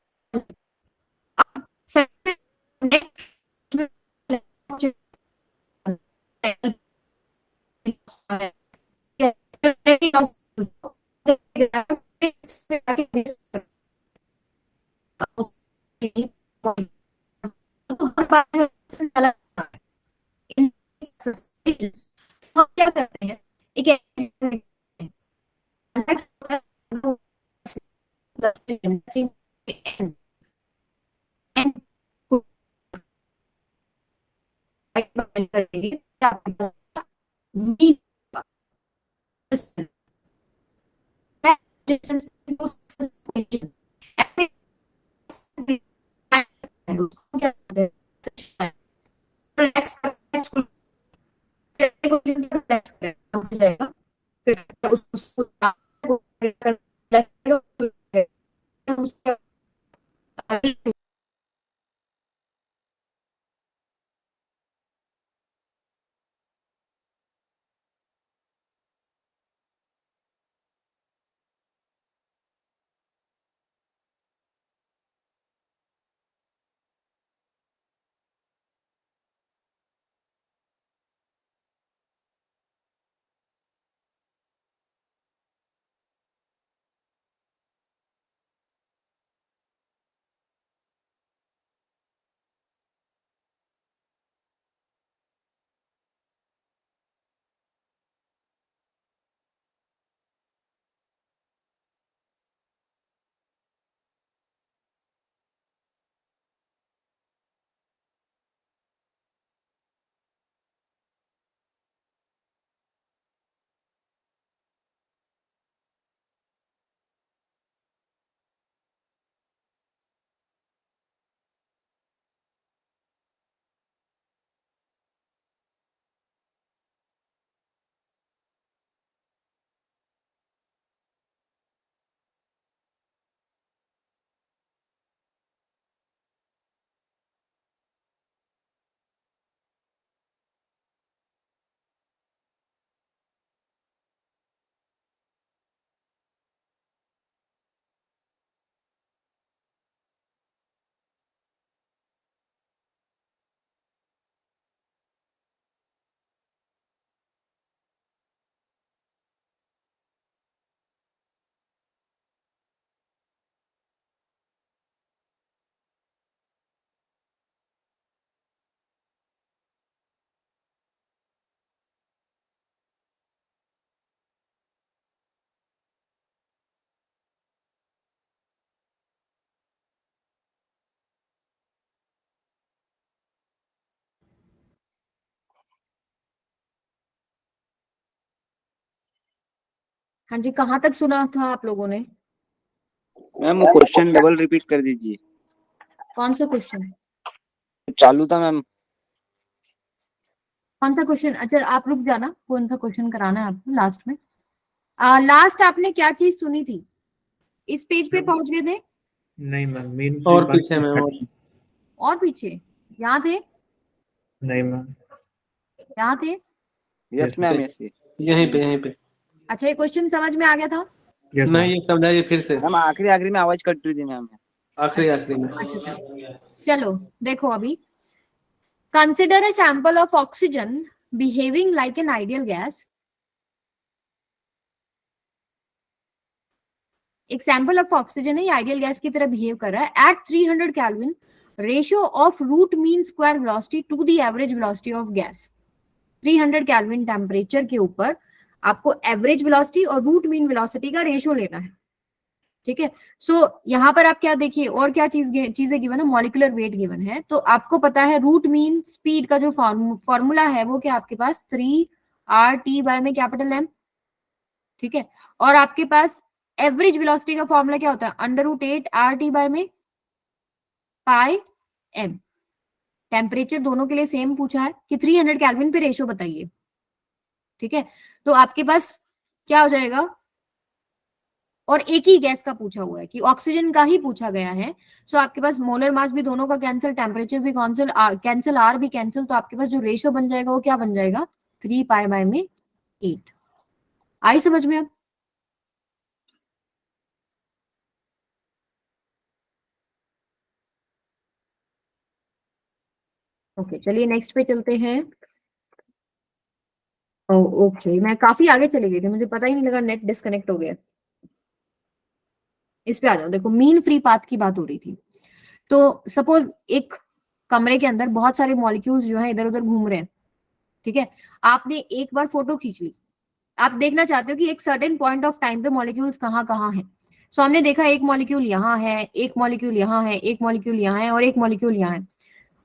क्या करते हैं, एक हाँ जी, कहाँ तक सुना था आप लोगों ने? मैम वो क्वेश्चन डबल रिपीट कर दीजिए। कौन सा क्वेश्चन? चालू था मैम। कौन सा क्वेश्चन? अच्छा आप रुक जाना, कौन सा क्वेश्चन कराना है आपको लास्ट में? लास्ट आपने क्या चीज सुनी थी? इस पेज पे पहुंच गए थे? नहीं मैम, मेन और पीछे मैम और पीछे? यहाँ थे? नहीं मैम। यहाँ थे? यस मैम, यस यहीं पे। अच्छा, ये क्वेश्चन समझ में आ गया था? यस नहीं, मैम। ये समझाइए फिर से, मैम। आखिरी में आवाज कट रही थी मैम। आखिरी में। अच्छा चलो देखो अभी, consider a sample of oxygen behaving like an ideal gas. एक सैंपल ऑफ ऑक्सीजन है, ये आइडियल गैस की तरह बिहेव कर रहा है at 300 kelvin, ratio of root mean square velocity to the average velocity of gas. 300 kelvin temperature के ऊपर आपको एवरेज वेलोसिटी और रूट मीन वेलोसिटी का रेशियो लेना है। ठीक है, सो यहाँ पर आप क्या देखिए, और क्या चीजें गिवन है? मॉलिक्यूलर वेट गिवन है, तो आपको पता है रूट मीन स्पीड का जो फॉर्मूला है वो क्या आपके पास 3RT बाय में कैपिटल M। ठीक है, और आपके पास एवरेज वेलोसिटी का फॉर्मूला क्या होता है? √8RT बाय में पाई M। टेम्परेचर दोनों के लिए सेम पूछा है कि 300 केल्विन पे रेशियो बताइए। ठीक है, तो आपके पास क्या हो जाएगा? और एक ही गैस का पूछा हुआ है कि ऑक्सीजन का ही पूछा गया है, सो आपके पास मोलर मास भी दोनों का कैंसिल, टेम्परेचर भी कैंसिल, आर भी कैंसिल, तो आपके पास जो रेशियो बन जाएगा वो क्या बन जाएगा? 3 पाई बाय में 8। आई समझ में अब? ओके चलिए नेक्स्ट पे चलते हैं। ओके मैं काफी आगे चली गई थी, मुझे पता ही नहीं लगा, नेट डिस्कनेक्ट हो गया। इस पे आ जाओ, देखो मीन फ्री पाथ की बात हो रही थी। तो सपोज एक कमरे के अंदर बहुत सारे मॉलिक्यूल्स जो है इधर उधर घूम रहे हैं। ठीक है, आपने एक बार फोटो खींच ली, आप देखना चाहते हो कि एक सर्टेन पॉइंट ऑफ टाइम पे मॉलिक्यूल्स कहाँ कहाँ हैं। सो हमने देखा एक मॉलिक्यूल यहाँ है, एक मॉलिक्यूल यहाँ है, एक मॉलिक्यूल यहाँ है और एक मॉलिक्यूल यहाँ है,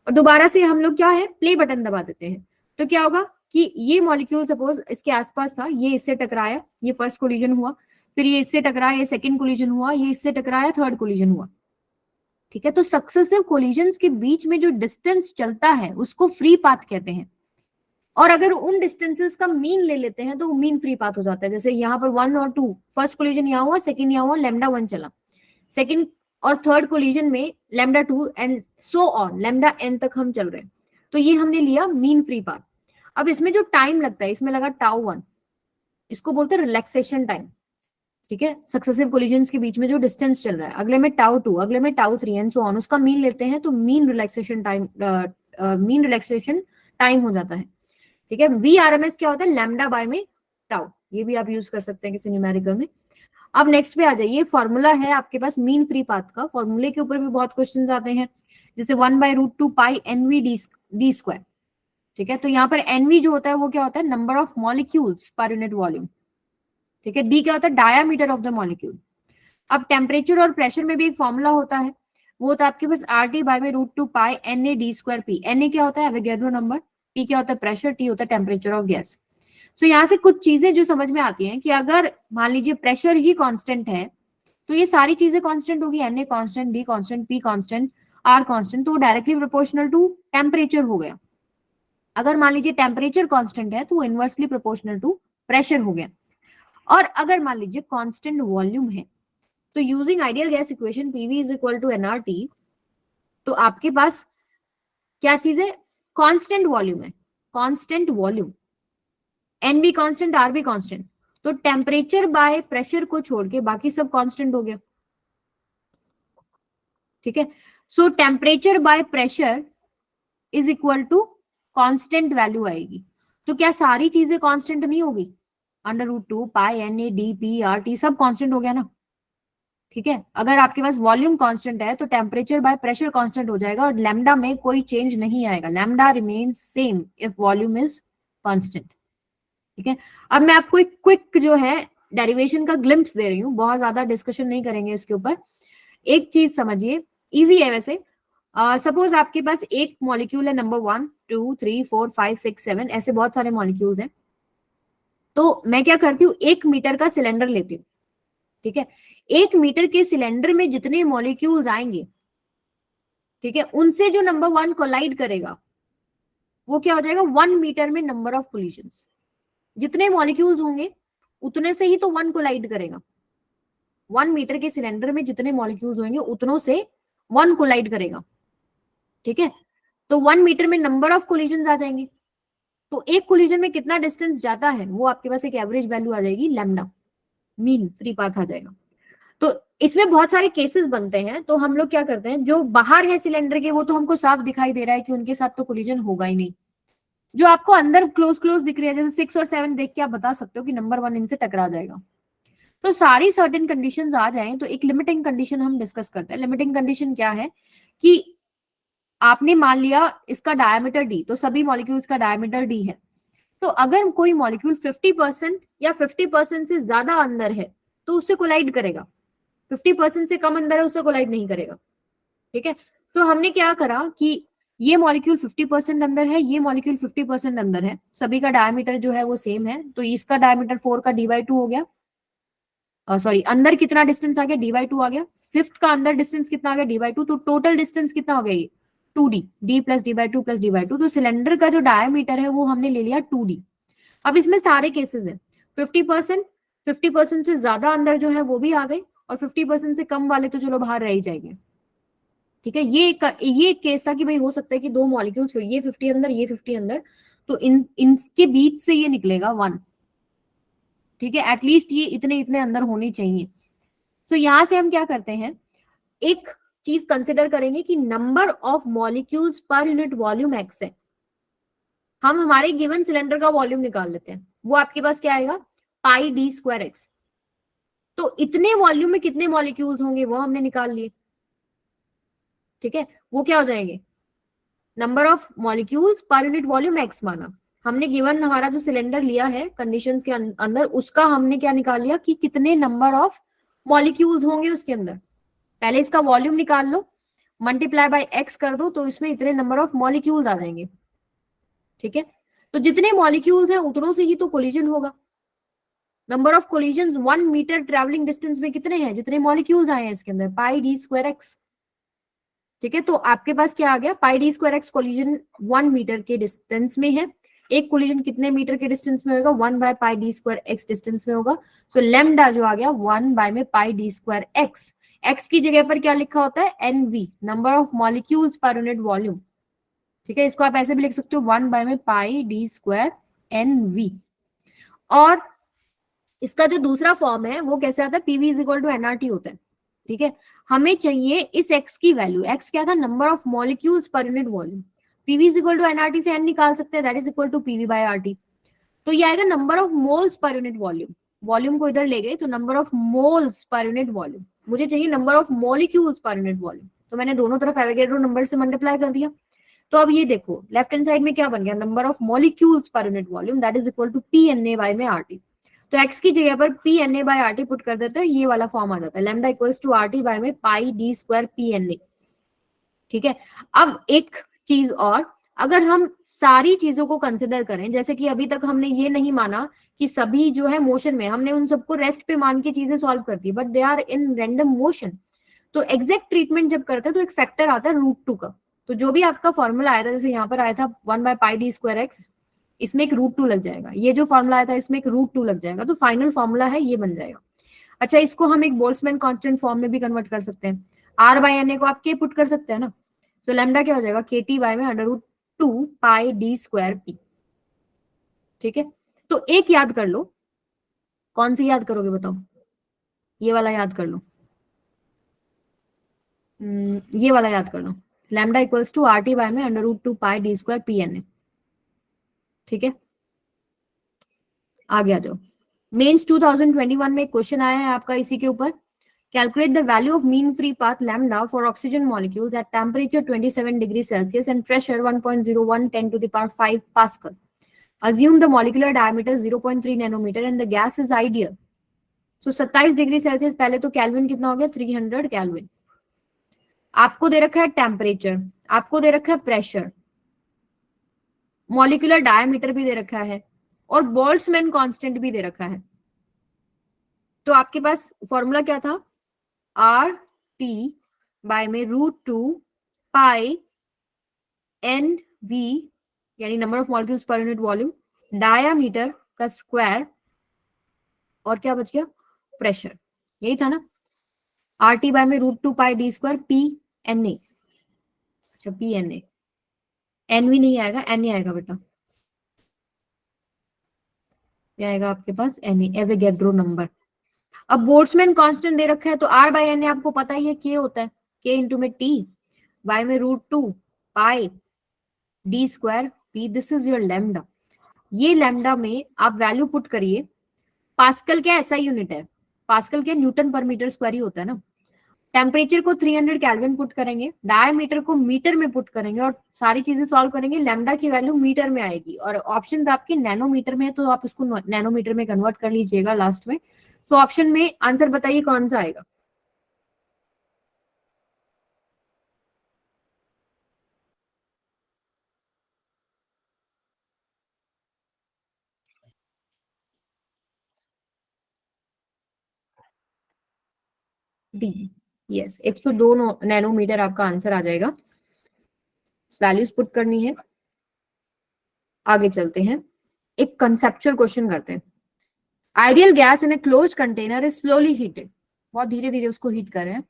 और दोबारा से हम लोग क्या है, प्ले बटन दबा देते हैं। तो क्या होगा कि ये मॉलिक्यूल सपोज इसके आसपास था, ये इससे टकराया, ये फर्स्ट कोलिजन हुआ, फिर ये इससे टकराया, ये सेकंड कोलिजन हुआ, ये इससे टकराया, थर्ड कोलिजन हुआ। ठीक है, तो सक्सेसिव कोलिजन्स के बीच में जो डिस्टेंस चलता है उसको फ्री पाथ कहते हैं। और अगर उन डिस्टेंसेस का मीन ले लेते हैं तो मीन फ्री पाथ हो जाता है। जैसे यहाँ पर 1 और 2, फर्स्ट कोलिजन यहाँ हुआ, सेकंड यहाँ हुआ, λ1 चला, सेकंड और थर्ड कोलिजन में λ2 एंड सो ऑन, λn तक हम चल रहे हैं, तो ये हमने लिया मीन फ्री पाथ। अब इसमें जो टाइम लगता है, इसमें लगा τ1, इसको बोलते हैं रिलैक्सेशन टाइम। ठीक है, सक्सेसिव कोलिजन्स के बीच में जो डिस्टेंस चल रहा है, अगले में τ2, अगले में τ3 एंड सो ऑन, उसका मीन लेते हैं तो मीन रिलैक्सेशन टाइम हो जाता है। ठीक है, VRMS क्या होता है? लैम्डा बाय में टाउ, ये भी आप यूज कर सकते हैं किसी न्यूमेरिकल में। अब नेक्स्ट पे आ जाइए, फॉर्मूला है आपके पास मीन फ्री पाथ का, फॉर्मूले के ऊपर भी बहुत क्वेश्चंस आते हैं, जैसे 1/√2 पाई NV डी स्क्वायर। ठीक है, तो यहाँ पर NV जो होता है वो क्या होता है? Number of molecules per unit volume. ठीक है, डी क्या होता है? Diameter of the molecule. अब टेम्परेचर और प्रेशर में भी एक फॉर्मूला होता है, वो होता है आपके पास RT बाय में √2 pi NA D square P. NA क्या होता है? Avogadro number. T क्या होता है? प्रेशर। T होता है टेम्परेचर ऑफ गैस। सो यहाँ से कुछ चीजें जो समझ में आती हैं कि अगर मान लीजिए प्रेशर ही कांस्टेंट है तो ये सारी चीजें कांस्टेंट होगी, Na constant, D constant, P constant, R constant, तो डायरेक्टली प्रोपोर्शनल टू टेम्परेचर हो गया। अगर मान लीजिए टेम्परेचर कांस्टेंट है तो इनवर्सली प्रोपोर्शनल टू प्रेशर हो गया। और अगर मान लीजिए कांस्टेंट वॉल्यूम है तो using ideal gas equation PV is equal to nRT, तो आपके पास क्या चीज है? कांस्टेंट वॉल्यूम है, कांस्टेंट वॉल्यूम, N भी कांस्टेंट, R भी कांस्टेंट, तो टेम्परेचर बाय प्रेशर को छोड़ के बाकी सब कांस्टेंट हो गया। ठीक है, so temperature by pressure is equal to constant value आएगी। तो क्या सारी चीजें कांस्टेंट नहीं होगी? √2 pi NA D P R T सब कांस्टेंट हो गया ना। ठीक है, अगर आपके पास वॉल्यूम कांस्टेंट है तो टेम्परेचर बाय प्रेशर कांस्टेंट हो जाएगा और लैम्डा में कोई चेंज नहीं आएगा, lambda remains same if volume is constant. ठीक है, अब मैं आपको एक क्विक जो है डेरिवेशन का ग्लिम्प्स दे रही हूँ, बहुत ज्यादा डिस्कशन नहीं करेंगे इसके ऊपर। एक चीज समझिए, इजी है वैसे। सपोज आपके पास एक मॉलिक्यूल है, नंबर 1 2 3 4 5 6 7, ऐसे बहुत सारे मॉलिक्यूल्स हैं। तो मैं क्या करती हूँ, 1 मीटर का सिलेंडर लेती हूँ, ठीक है। 1 मीटर के सिलेंडर में जितने मॉलिक्यूल्स आएंगे, ठीक है, उनसे जो नंबर 1 कोलाइड करेगा वो क्या हो जाएगा, 1 मीटर में नंबर ऑफ कोलिजन्स। जितने मॉलिक्यूल्स होंगे उतने से ही तो 1 कोलाइड करेगा। 1 मीटर के सिलेंडर में जितने मॉलिक्यूल्स होंगे उतनों से 1 कोलाइड करेगा, ठीक है। तो 1 मीटर में नंबर ऑफ कोलिजन्स आ जाएंगे। तो एक कोलिजन में कितना डिस्टेंस जाता है वो आपके पास एक एवरेज वैल्यू आ जाएगी, लैम्डा, मीन फ्री पाथ आ जाएगा। तो इसमें बहुत सारे केसेस बनते हैं, तो हम लोग क्या करते हैं, जो बाहर है सिलेंडर के वो तो हमको साफ दिखाई दे रहा है कि उनके साथ तो कोलिजन होगा ही नहीं। जो आपको अंदर क्लोज क्लोज दिख रही है, जैसे 6 और 7 देख के आप बता सकते हो कि नंबर 1 इनसे टकरा जाएगा। तो सारी सर्टेन कंडीशंस आ जाएं तो एक लिमिटिंग कंडीशन हम डिस्कस करते हैं। लिमिटिंग कंडीशन क्या है कि आपने मान लिया इसका डायमीटर डी, तो सभी मॉलिक्यूल्स का डायमीटर डी है। तो अगर कोई मॉलिक्यूल 50% या 50% से ज्यादा अंदर है तो उससे कोलाइड करेगा, 50% से कम अंदर है उससे कोलाइड नहीं करेगा, ठीक है। सो हमने क्या करा कि ये मॉलिक्यूल 50% अंदर है, ये मॉलिक्यूल 50% अंदर है, सभी का डायमीटर जो है वो सेम है, तो इसका डायमीटर 4 का d/2 हो गया, सॉरी अंदर कितना डिस्टेंस आ गया, d/2 आ गया। 5th का अंदर डिस्टेंस कितना आ गया, d/2, तो टोटल डिस्टेंस कितना हो गया ये 2d, d plus d/2 plus d/2। तो सिलेंडर का जो डायमीटर है वो हमने ले लिया 2d। अब इसमें सारे केसेस हैं, 50% से ज्यादा अंदर जो है वो भी आ गए, और 50% से कम वाले तो चलो बाहर रह ही जाएंगे, ठीक है। ये केस था कि भाई हो सकता है कि दो मॉलिक्यूल्स, ये 50 अंदर ये 50 अंदर, तो इनके बीच से ये निकलेगा 1, ठीक है। एटलीस्ट ये इतने इतने अंदर होने चाहिए। तो यहां से हम क्या करते हैं, एक चीज कंसिडर करेंगे कि number of molecules per unit volume x है। हम हमारे गिवन सिलेंडर का वॉल्यूम निकाल लेते हैं, वो आपके पास क्या आएगा, पाई डी स्क्वायर एक्स। तो इतने वॉल्यूम में कितने मॉलिक्यूल्स होंगे वो हमने निकाल लिए, ठीक है। वो क्या हो जाएंगे, number of molecules per unit volume x माना। हमने गिवन हमारा जो सिलेंडर लिया है कंडीशंस के अंदर, उसका हमने क्या निकाल लिया कि कितने नंबर ऑफ मॉलिक्यूल्स होंगे उसके अंदर। पहले इसका वॉल्यूम निकाल लो, मल्टीप्लाई बाय एक्स कर दो, तो इसमें इतने नंबर ऑफ मॉलिक्यूल्स आ जाएंगे, ठीक है। तो जितने मॉलिक्यूल्स हैं उतनों से ही तो कोलिजन होगा। Number of collisions 1 metre travelling distance में कितने हैं, जितने मॉलिक्यूल्स आए हैं इसके अंदर, पाई डी स्क्वायर एक्स, ठीक है। तो आपके पास क्या आ गया, pi D square X collision 1 metre के डिस्टेंस में है। एक कोलिजन कितने मीटर के डिस्टेंस में होगा, 1 by pi D square x distance में होगा। सो लैम्डा जो आ गया 1 बाय में pi D square X. X की जगह पर क्या लिखा होता है, NV, number of molecules per unit volume, ठीक है। इसको आप ऐसे भी लिख सकते हो 1 बाय में पाई डी स्क्वायर एनवी। और इसका जो दूसरा फॉर्म है वो कैसे आता है, PV is equal to NRT होता है, ठीक है। हमें चाहिए इस एक्स की वैल्यू, एक्स क्या था, number of molecules per unit volume. PV is equal to NRT से एन निकाल सकते हैं, that is equal to PV by RT. तो ये आएगा number of moles per unit volume. Volume को इधर ले गए तो number of moles per unit volume, मुझे चाहिए number of molecules per unit volume. तो मैंने दोनों तरफ एवोगैड्रो नंबर से मल्टीप्लाई कर दिया। तो अब ये देखो लेफ्ट हैंड साइड में क्या बन गया, number of molecules per unit volume that is equal to P N A by में आरटी। तो x की जगह पर P N A by R T put कर देते हैं, ये वाला फॉर्म आ जाता है, lambda equals to R T by में pi D square P N A, ठीक है। अब एक चीज और, अगर हम सारी चीजों को कंसिडर करें, जैसे कि अभी तक हमने ये नहीं माना कि सभी जो है मोशन में, हमने उन सबको रेस्ट पे मान के चीजें सॉल्व कर दी, but they are in random motion. तो एग्जैक्ट ट्रीटमेंट जब करते हैं तो एक फैक्टर आता है √2 का। तो जो भी आपका फॉर्मूला आया था, जैसे यहाँ पर आया था 1 by pi D square x, इसमें एक √2 लग जाएगा, ये जो फॉर्मूला आया था इसमें एक √2 लग जाएगा, तो फाइनल फॉर्मूला है ये बन जाएगा। अच्छा, इसको हम एक बोल्ट्जमैन कांस्टेंट फॉर्म में भी कन्वर्ट कर सकते हैं, आर बाय एन ए को आप के पुट कर सकते हैं ना। तो लैम्डा क्या हो जाएगा, के टी बाय में √2 पाई डी स्क्वायर पी, ठीक है। तो एक याद कर लो, कौन सी याद करोगे बताओ, ये वाला याद कर लो, ये वाला याद कर लो, lambda equals to R T by में √2 pi D square P N A, ठीक है। आगे आ जाओ, मेंस 2021 में क्वेश्चन आया है आपका इसी के ऊपर, calculate the value of mean free path lambda for oxygen molecules at temperature 27 degree Celsius and pressure 1.01 10 to the power 5 pascal. Assume the molecular diameter 0.3 nanometre and the gas is ideal. So 27 degree Celsius, पहले तो kelvin कितना हो गया, 300 kelvin. आपको दे रखा है temperature, आपको दे रखा है प्रेशर, मॉलिक्यूलर डायमीटर भी दे रखा है, और बोल्ट्जमैन कांस्टेंट भी दे रखा है। तो आपके पास फॉर्मूला क्या था, आर टी बाय में √2 पाई एन वी यानी number of molecules per unit volume, diameter का स्क्वायर, और क्या बच गया, प्रेशर, यही था ना। आर टी बाय में √2 pi D square P N A, अच्छा P N A, N V नहीं आएगा, एन ए आएगा बेटा, क्या आएगा आपके पास, एन ए, एवोगैड्रो नंबर। अब बोल्ट्जमैन कांस्टेंट दे रखा है तो आर बाय एन ए आपको पता ही है, के होता है, के इंटू में टी बाय में √2 pi D square P, this is your lambda. ये लैम्डा में आप वैल्यू पुट करिए, पास्कल क्या ऐसा यूनिट है, पास्कल क्या न्यूटन पर मीटर स्क्वायर ही होता है ना। टेम्परेचर को 300 केल्विन पुट करेंगे, डायमीटर को मीटर में पुट करेंगे और सारी चीजें सॉल्व करेंगे, लैम्डा की वैल्यू मीटर में आएगी और ऑप्शंस आपके नैनोमीटर में है तो आप उसको नैनोमीटर में कन्वर्ट कर लीजिएगा लास्ट में। सो ऑप्शन में आंसर बताइए कौन सा आएगा। डी, यस 102 नैनोमीटर आपका आंसर आ जाएगा। वैल्यूज पुट करनी है, आगे चलते हैं, एक कंसेप्चुअल क्वेश्चन करते हैं। Ideal gas in A close container is slowly heated, बहुत धीरे धीरे उसको हीट कर रहे हैं,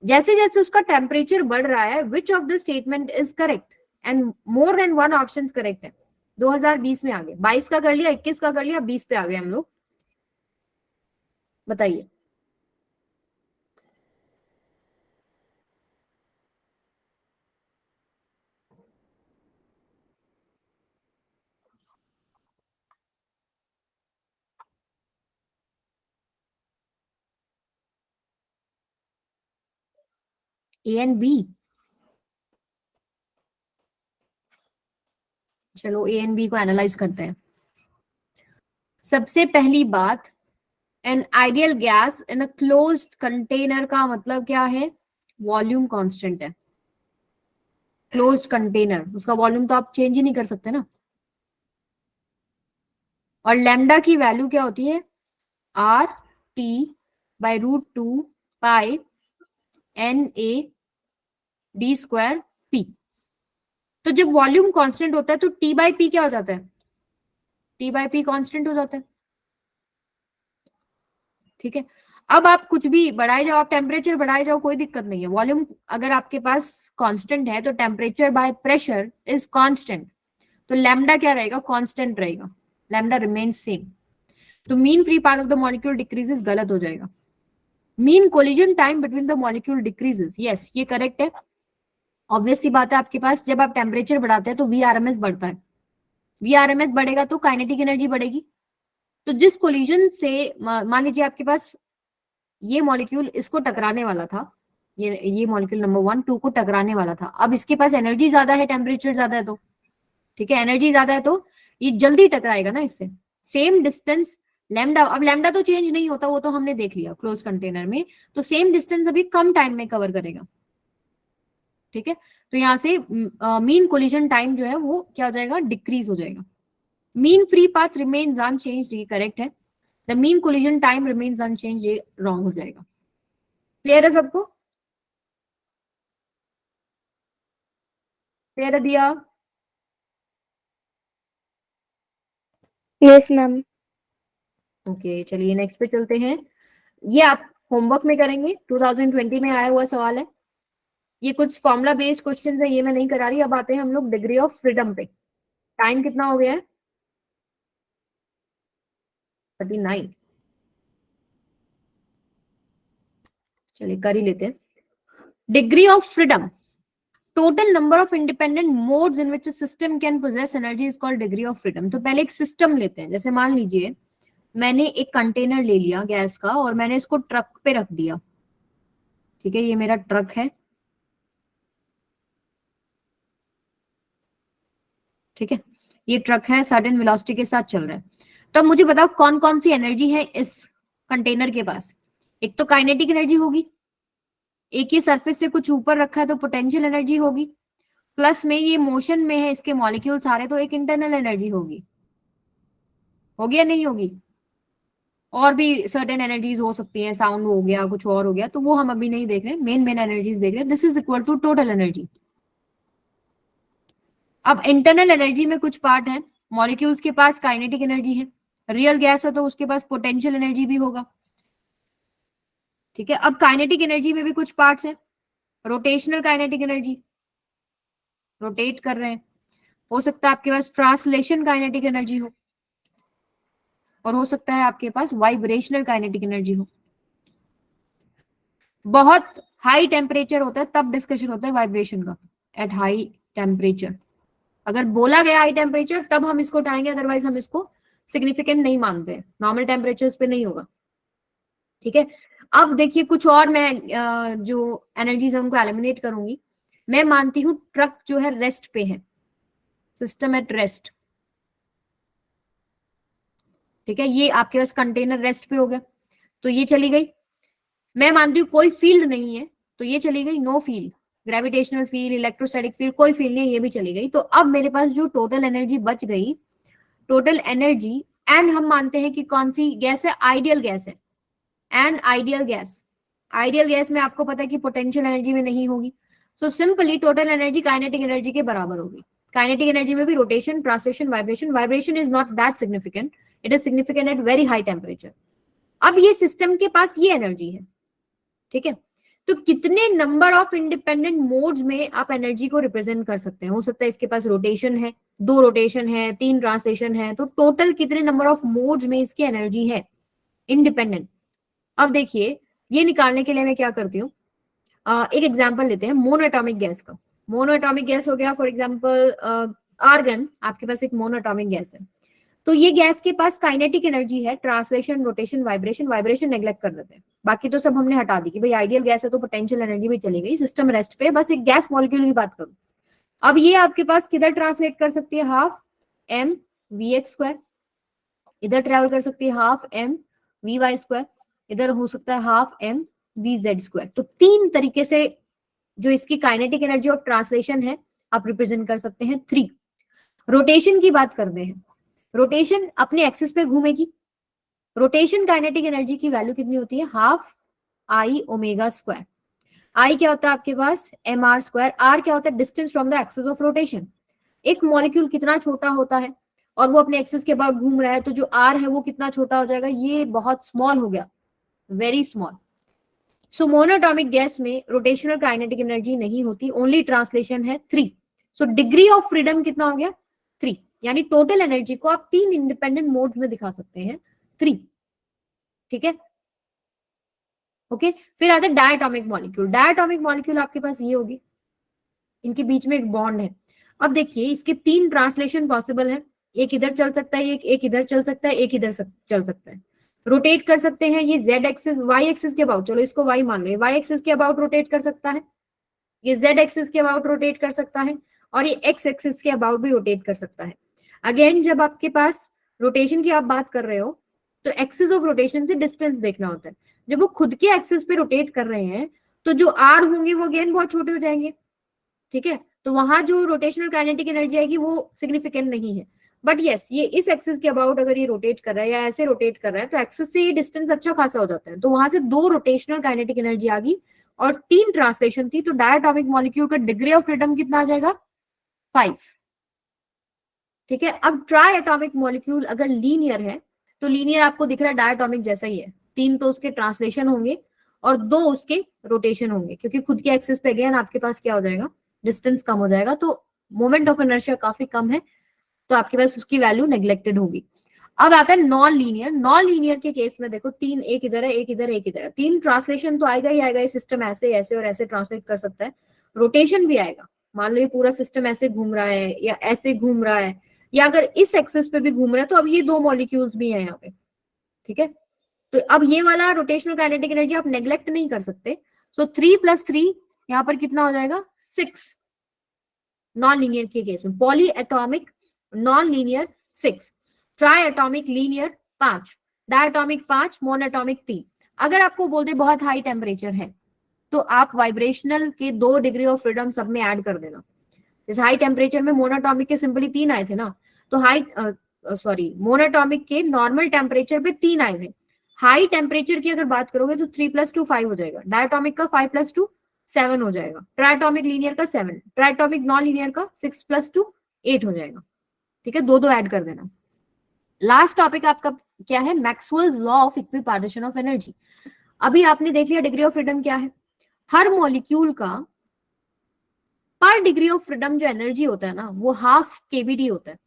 जैसे जैसे उसका टेम्परेचर बढ़ रहा है, which of the statement is correct, and more than one option correct है। 2020 में आ गए, 22 का कर लिया, 21 का कर लिया, 20 पे आ गए हम लोग, बताइए। ए एंड बी, चलो ए एंड बी को एनालाइज करते हैं। सबसे पहली बात, an ideal gas in a closed container का मतलब क्या है, वॉल्यूम कांस्टेंट है। क्लोज्ड कंटेनर, उसका वॉल्यूम तो आप चेंज ही नहीं कर सकते ना। और लैम्डा की वैल्यू क्या होती है, R T by √2 pi N A D square P. तो जब वॉल्यूम कांस्टेंट होता है तो टी बाई पी क्या हो जाता है, टी बाई पी कांस्टेंट हो जाता है, ठीक है। अब आप कुछ भी बढ़ाए जाओ, आप टेम्परेचर बढ़ाए जाओ, कोई दिक्कत नहीं है। वॉल्यूम अगर आपके पास कांस्टेंट है तो temperature by pressure is constant, तो लैम्डा क्या रहेगा, कांस्टेंट रहेगा, लैम्डा रिमेन्स सेम। तो mean free path of the molecule decreases गलत हो जाएगा। Mean collision time between the molecule decreases, yes ये करेक्ट है। ऑब्वियस सी बात है, आपके पास जब आप टेम्परेचर बढ़ाते हैं तो वीआरएमएस बढ़ता है, वीआरएमएस बढ़ेगा तो काइनेटिक एनर्जी बढ़ेगी। तो जिस कोलिजन से मान लीजिए आपके पास ये मॉलिक्यूल इसको टकराने वाला था, ये मॉलिक्यूल नंबर 1 2 को टकराने वाला था, अब इसके पास एनर्जी ज्यादा है, टेम्परेचर ज्यादा है, तो ठीक है एनर्जी ज्यादा है तो ये जल्दी टकराएगा ना इससे। सेम डिस्टेंस लैम्डा, अब लैम्डा तो चेंज नहीं होता, वो तो हमने देख लिया क्लोज कंटेनर में, तो सेम डिस्टेंस अभी कम टाइम में कवर करेगा, ठीक है। तो यहाँ से मीन कोलिजन टाइम जो है वो क्या हो जाएगा, डिक्रीज हो जाएगा। Mean free path remains unchanged, ये करेक्ट है। The mean collision time remains unchanged, ये रॉन्ग हो जाएगा। क्लियर है सबको, क्लियर है दिया? Yes, ma'am. ओके चलिए नेक्स्ट पे चलते हैं। ये आप होमवर्क में करेंगे, 2020 में आया हुआ सवाल है। ये कुछ फॉर्मूला बेस्ड क्वेश्चन है, ये मैं नहीं करा रही। अब आते हैं हम लोग डिग्री ऑफ फ्रीडम पे। टाइम कितना हो गया है, 39। चलिए कर ही लेते हैं। Degree of freedom, total number of independent modes in which system can possess energy is called degree of freedom. तो पहले एक सिस्टम लेते हैं, जैसे मान लीजिए मैंने एक कंटेनर ले लिया गैस का और मैंने इसको ट्रक पे रख दिया, ठीक है, ये मेरा ट्रक है, ठीक है, ये ट्रक है, सडन वेलोसिटी के साथ चल रहा है। तो अब मुझे बताओ कौन कौन सी एनर्जी है इस कंटेनर के पास। एक तो काइनेटिक एनर्जी होगी, एक ही सरफेस से कुछ ऊपर रखा है तो पोटेंशियल एनर्जी होगी, प्लस में ये मोशन में है इसके मॉलिक्यूल सारे, तो एक इंटरनल एनर्जी होगी। होगी या नहीं होगी? और भी सर्टेन एनर्जीज हो सकती हैं, साउंड हो गया, कुछ और हो गया, तो वो हम अभी नहीं देख रहे, मेन एनर्जीज देख रहे हैं। This is equal to total energy. अब इंटरनल एनर्जी में कुछ पार्ट है, मॉलिक्यूल्स के पास काइनेटिक एनर्जी है, रियल गैस है तो उसके पास पोटेंशियल एनर्जी भी होगा, ठीक है। अब काइनेटिक एनर्जी में भी कुछ पार्ट्स हैं, रोटेशनल काइनेटिक एनर्जी, रोटेट कर रहे हैं, हो सकता है आपके पास ट्रांसलेशन काइनेटिक एनर्जी हो, और हो सकता है आपके पास वाइब्रेशनल काइनेटिक एनर्जी हो। बहुत हाई टेम्परेचर होता है तब डिस्कशन होता है वाइब्रेशन का, एट हाई टेम्परेचर। अगर बोला गया हाई टेम्परेचर तब हम इसको उठाएंगे, अदरवाइज हम इसको सिग्निफिकेंट नहीं मानते हैं, नॉर्मल टेम्परेचर्स पे नहीं होगा, ठीक है। अब देखिए कुछ और मैं जो एनर्जीज है उनको एलिमिनेट करूंगी। मैं मानती हूं ट्रक जो है रेस्ट पे है, सिस्टम एट रेस्ट, ठीक है। ये आपके पास कंटेनर रेस्ट पे हो गया, तो ये चली गई। मैं मानती हूँ कोई फील्ड नहीं है, तो ये चली गई, know field, gravitational field, electrostatic field, कोई फील्ड नहीं है, ये भी चली गई। तो अब मेरे पास जो टोटल एनर्जी बच गई, टोटल एनर्जी, एंड हम मानते हैं कि कौन सी गैस है, आइडियल गैस है, and ideal gas, ideal gas में आपको पता है कि पोटेंशियल एनर्जी में नहीं होगी, so simply total energy kinetic energy के बराबर होगी। काइनेटिक एनर्जी में भी rotation, translation, vibration, vibration is not that significant, it is significant at very high temperature. अब ये सिस्टम के पास ये एनर्जी है, ठीक है। तो कितने नंबर ऑफ इंडिपेंडेंट मोड्स में आप एनर्जी को रिप्रेजेंट कर सकते हैं? हो सकता है इसके पास रोटेशन है, 2 रोटेशन है, 3 ट्रांसलेशन है, तो टोटल कितने नंबर ऑफ मोड्स में इसकी एनर्जी है इंडिपेंडेंट? अब देखिए ये निकालने के लिए मैं क्या करती हूँ, एक एग्जांपल लेते हैं मोनोएटॉमिक गैस का। मोनोएटॉमिक गैस हो गया फॉर एग्जांपल आर्गन, आपके पास एक मोनोएटॉमिक गैस है, तो ये गैस के पास काइनेटिक एनर्जी है, translation, rotation, vibration, vibration neglect कर देते हैं, बाकी तो सब हमने हटा दी कि भाई आइडियल गैस है तो पोटेंशियल एनर्जी भी चली गई, सिस्टम रेस्ट पे, बस एक गैस मॉलिक्यूल की बात करूं। अब ये आपके पास किधर ट्रांसलेट कर सकती है, half M V X square, इधर ट्रेवल कर सकती है half M V Y square, इधर हो सकता है half M V Z square. तो 3 तरीके से जो इसकी काइनेटिक एनर्जी ऑफ ट्रांसलेशन है आप रिप्रेजेंट कर सकते हैं। 3 रोटेशन की बात करते हैं, रोटेशन अपने एक्सिस पे घूमेगी, रोटेशन काइनेटिक एनर्जी की वैल्यू कितनी होती है, हाफ आई ओमेगा स्क्वायर। आई क्या होता है आपके पास, एम आर स्क्वायर, आर क्या होता है, distance from the axis of rotation. एक मॉलिक्यूल कितना छोटा होता है और वो अपने एक्सिस के अबाउट घूम रहा है, तो जो आर है वो कितना छोटा हो जाएगा, ये बहुत स्मॉल हो गया, वेरी स्मॉल। सो मोनोएटॉमिक गैस में रोटेशनल काइनेटिक एनर्जी नहीं होती, ओनली ट्रांसलेशन है 3। सो डिग्री ऑफ फ्रीडम कितना हो गया, 3, यानी टोटल एनर्जी को आप 3 इंडिपेंडेंट मोड्स में दिखा सकते हैं, 3, ठीक है। ओके, फिर आता है डायटोमिक मॉलिक्यूल। डायटोमिक मॉलिक्यूल आपके पास ये होगी, इनके बीच में एक बॉन्ड है। अब देखिए इसके 3 ट्रांसलेशन पॉसिबल है, एक इधर चल सकता है, एक इधर चल सकता है, एक इधर चल सकता है, रोटेट कर सकते हैं। ये जेड एक्सिस, वाई एक्सिस के अबाउट, चलो इसको वाई मान लो, वाई एक्सिस के अबाउट रोटेट कर सकता है, ये जेड एक्सिस के अबाउट रोटेट कर सकता है, और ये एक्स एक्सिस के अबाउट भी रोटेट कर सकता है। अगेन जब आपके पास रोटेशन की आप बात कर रहे हो तो एक्सिस ऑफ रोटेशन से डिस्टेंस देखना होता है। जब वो खुद के एक्सिस पे रोटेट कर रहे हैं तो जो आर होंगे वो अगेन बहुत छोटे हो जाएंगे, ठीक है। तो वहां जो रोटेशनल काइनेटिक एनर्जी आएगी वो सिग्निफिकेंट नहीं है। बट यस, ये इस एक्सिस के अबाउट अगर ये रोटेट कर रहा है या ऐसे रोटेट कर रहा है तो एक्सिस से ये डिस्टेंस अच्छा खासा हो जाता है, तो वहां से 2 रोटेशनल काइनेटिक एनर्जी आ गई और 3 ट्रांसलेशन थी। तो डायटोमिक मॉलिक्यूल का डिग्री ऑफ फ्रीडम कितना आ जाएगा, 5, ठीक है। अब ट्राई एटॉमिक मॉलिक्यूल अगर लीनियर है तो लीनियर आपको दिख रहा है डायटोमिक जैसा ही है, 3 तो उसके ट्रांसलेशन होंगे और 2 उसके रोटेशन होंगे, क्योंकि खुद के एक्सिस पे अगेन आपके पास क्या हो जाएगा, डिस्टेंस कम हो जाएगा, तो मोमेंट ऑफ इनर्शिया काफी कम है, तो आपके पास उसकी वैल्यू नेग्लेक्टेड होगी। अब आता है नॉन लीनियर। नॉन लीनियर के केस में देखो 3, एक इधर है, एक इधर, एक इधर है, 3 ट्रांसलेशन तो आएगा ही आएगा, ये सिस्टम ऐसे ऐसे और ऐसे ट्रांसलेट कर सकता है, रोटेशन भी आएगा। मान लो ये पूरा सिस्टम ऐसे घूम रहा है या ऐसे घूम रहा है, या अगर इस एक्सिस पे भी घूम रहा है, तो अब ये 2 मॉलिक्यूल्स भी हैं यहाँ पे, ठीक है। तो अब ये वाला रोटेशनल काइनेटिक एनर्जी आप नेग्लेक्ट नहीं कर सकते। सो 3 + 3 यहाँ पर कितना हो जाएगा, 6 नॉन लीनियर के केस में। Poly atomic non linear 6, try atomic linear 5, diatomic 5, monoatomic 3। अगर आपको बोल दे बहुत हाई टेम्परेचर है तो आप वाइब्रेशनल के 2 डिग्री ऑफ फ्रीडम सब में ऐड कर देना। जैसे हाई टेम्परेचर में मोनोएटॉमिक के सिंपली 3 आए थे ना, तो हाई सॉरी मोनोटॉमिक के नॉर्मल टेम्परेचर पे 3 आए थे। हाई टेम्परेचर की अगर बात करोगे तो 3 + 2 5 हो जाएगा, डायटोमिक का 5 + 2 7 हो जाएगा, ट्राइटोमिक लीनियर का 7, ट्राइटोमिक नॉन लीनियर का 6 + 2 8 हो जाएगा। ठीक है, दो ऐड कर देना। लास्ट टॉपिक आपका क्या है, Maxwell's law of equipartition of energy. अभी आपने देख लिया डिग्री ऑफ फ्रीडम क्या है। हर मॉलिक्यूल का पर डिग्री ऑफ फ्रीडम जो एनर्जी होता है ना वो हाफ केवीटी होता है।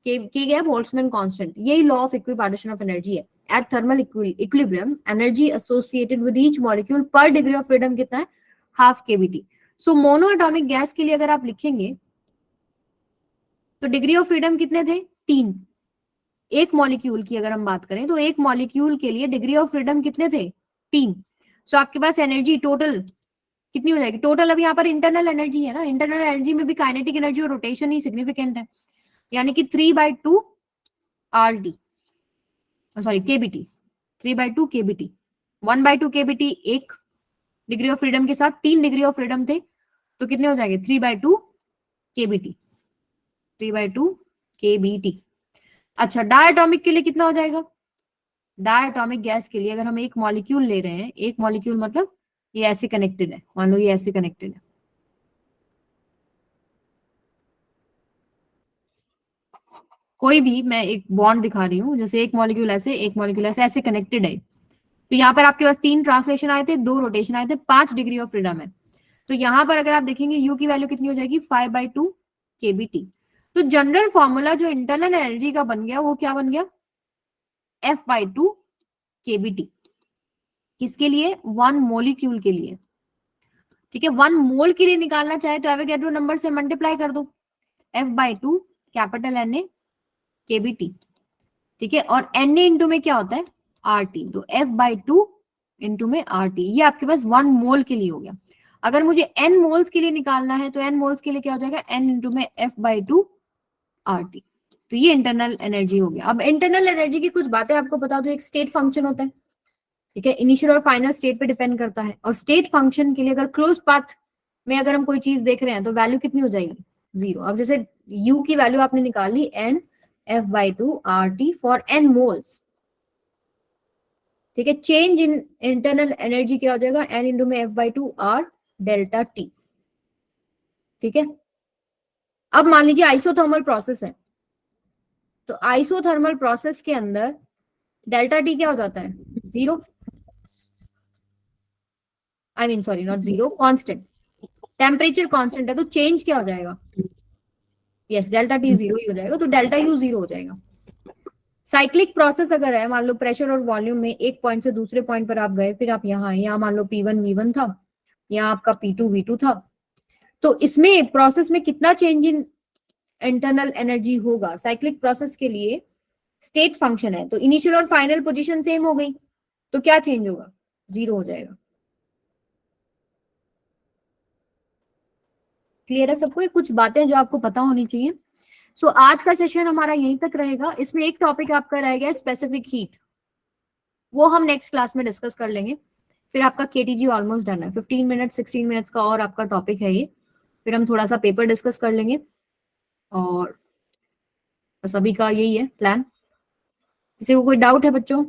के गया बोल्ट्जमैन कांस्टेंट, यही law of equipartition of energy है। At thermal equilibrium energy associated with each molecule per degree of freedom कितना है, half KVT. So mono atomic gas के लिए अगर आप लिखेंगे तो डिग्री ऑफ फ्रीडम कितने थे, 3। एक मॉलिक्यूल की अगर हम बात करें तो एक मॉलिक्यूल के लिए डिग्री ऑफ फ्रीडम कितने थे, 3। सो आपके पास एनर्जी टोटल कितनी हो जाएगी, टोटल अब यहाँ पर इंटरनल एनर्जी है ना, इंटरनल एनर्जी में भी काइनेटिक एनर्जी और रोटेशन ही सिग्निफिकेंट है, यानी कि 3/2 RT, sorry KBT, 3/2 KBT, 1/2 KBT एक डिग्री ऑफ फ्रीडम के साथ 3 डिग्री ऑफ फ्रीडम थे तो कितने हो जाएंगे 3/2 KBT, 3/2 KBT। अच्छा डायटोमिक के लिए कितना हो जाएगा, डायटोमिक गैस के लिए अगर हम एक मॉलिक्यूल ले रहे हैं, एक मॉलिक्यूल मतलब ये ऐसे कनेक्टेड है, मान लो ये ऐसे कनेक्टेड है, कोई भी मैं एक बॉन्ड दिखा रही हूँ, जैसे एक मॉलिक्यूल ऐसे, एक मॉलिक्यूल ऐसे, ऐसे कनेक्टेड है। तो यहाँ पर आपके पास 3 ट्रांसलेशन आए थे, 2 रोटेशन आए थे, 5 डिग्री ऑफ फ्रीडम है। तो यहाँ पर अगर आप देखेंगे यू की वैल्यू कितनी हो जाएगी 5/2 KBT। तो जनरल फॉर्मूला जो इंटरनल एनर्जी का बन गया वो क्या बन गया, F/2 KBT। किसके लिए, 1 मोलिक्यूल के लिए। ठीक है, 1 मोल के लिए निकालना चाहे तो एवोगैड्रो नंबर से मल्टीप्लाई कर दो, F/2 कैपिटल Na KBT। ठीक है, और Na इंटू में क्या होता है RT, तो F/2 इंटू में RT, ये आपके पास 1 मोल के लिए हो गया। अगर मुझे n मोल्स के लिए निकालना है तो n मोल्स के लिए क्या हो जाएगा, n इंटू में F/2 RT। तो ये इंटरनल एनर्जी हो गया। अब इंटरनल एनर्जी की कुछ बातें आपको बता दो, एक स्टेट फंक्शन होता है, ठीक है, इनिशियल और फाइनल स्टेट पे डिपेंड करता है। और स्टेट फंक्शन के लिए अगर क्लोज पाथ में अगर हम कोई चीज देख रहे हैं तो वैल्यू कितनी हो जाएगी, 0। अब जैसे u की वैल्यू आपने निकाल ली n F/2 RT for n moles. ठीक है, चेंज इन इंटरनल एनर्जी क्या हो जाएगा, n इंटू में F/2 R डेल्टा T। ठीक है, अब मान लीजिए आइसोथर्मल प्रोसेस है, तो आइसोथर्मल प्रोसेस के अंदर डेल्टा T क्या हो जाता है, 0, I mean sorry not 0, constant, temperature constant है तो चेंज क्या हो जाएगा, यस डेल्टा T 0 ही हो जाएगा, तो डेल्टा U 0 हो जाएगा। साइक्लिक प्रोसेस अगर है, मान लो प्रेशर और वॉल्यूम में एक पॉइंट से दूसरे पॉइंट पर आप गए, फिर आप यहाँ आए, यहाँ मान लो P1 V1 था, यहाँ आपका P2 V2 था, तो इसमें प्रोसेस में कितना चेंज इन इंटरनल एनर्जी होगा, साइक्लिक प्रोसेस के लिए स्टेट फंक्शन है, तो इनिशियल और फाइनल पोजीशन सेम हो गई, तो क्या चेंज होगा, 0 हो जाएगा। क्लियर है सबको, ये कुछ बातें जो आपको पता होनी चाहिए। सो आज का सेशन हमारा यहीं तक रहेगा। इसमें एक टॉपिक आपका रह गया स्पेसिफिक हीट, वो हम नेक्स्ट क्लास में डिस्कस कर लेंगे। फिर आपका KTG ऑलमोस्ट डन है, 15 मिनट 16 मिनट्स का और आपका टॉपिक है ये, फिर हम थोड़ा सा पेपर डिस्कस कर लेंगे और सभी का यही है प्लान। किसी को कोई डाउट है बच्चों?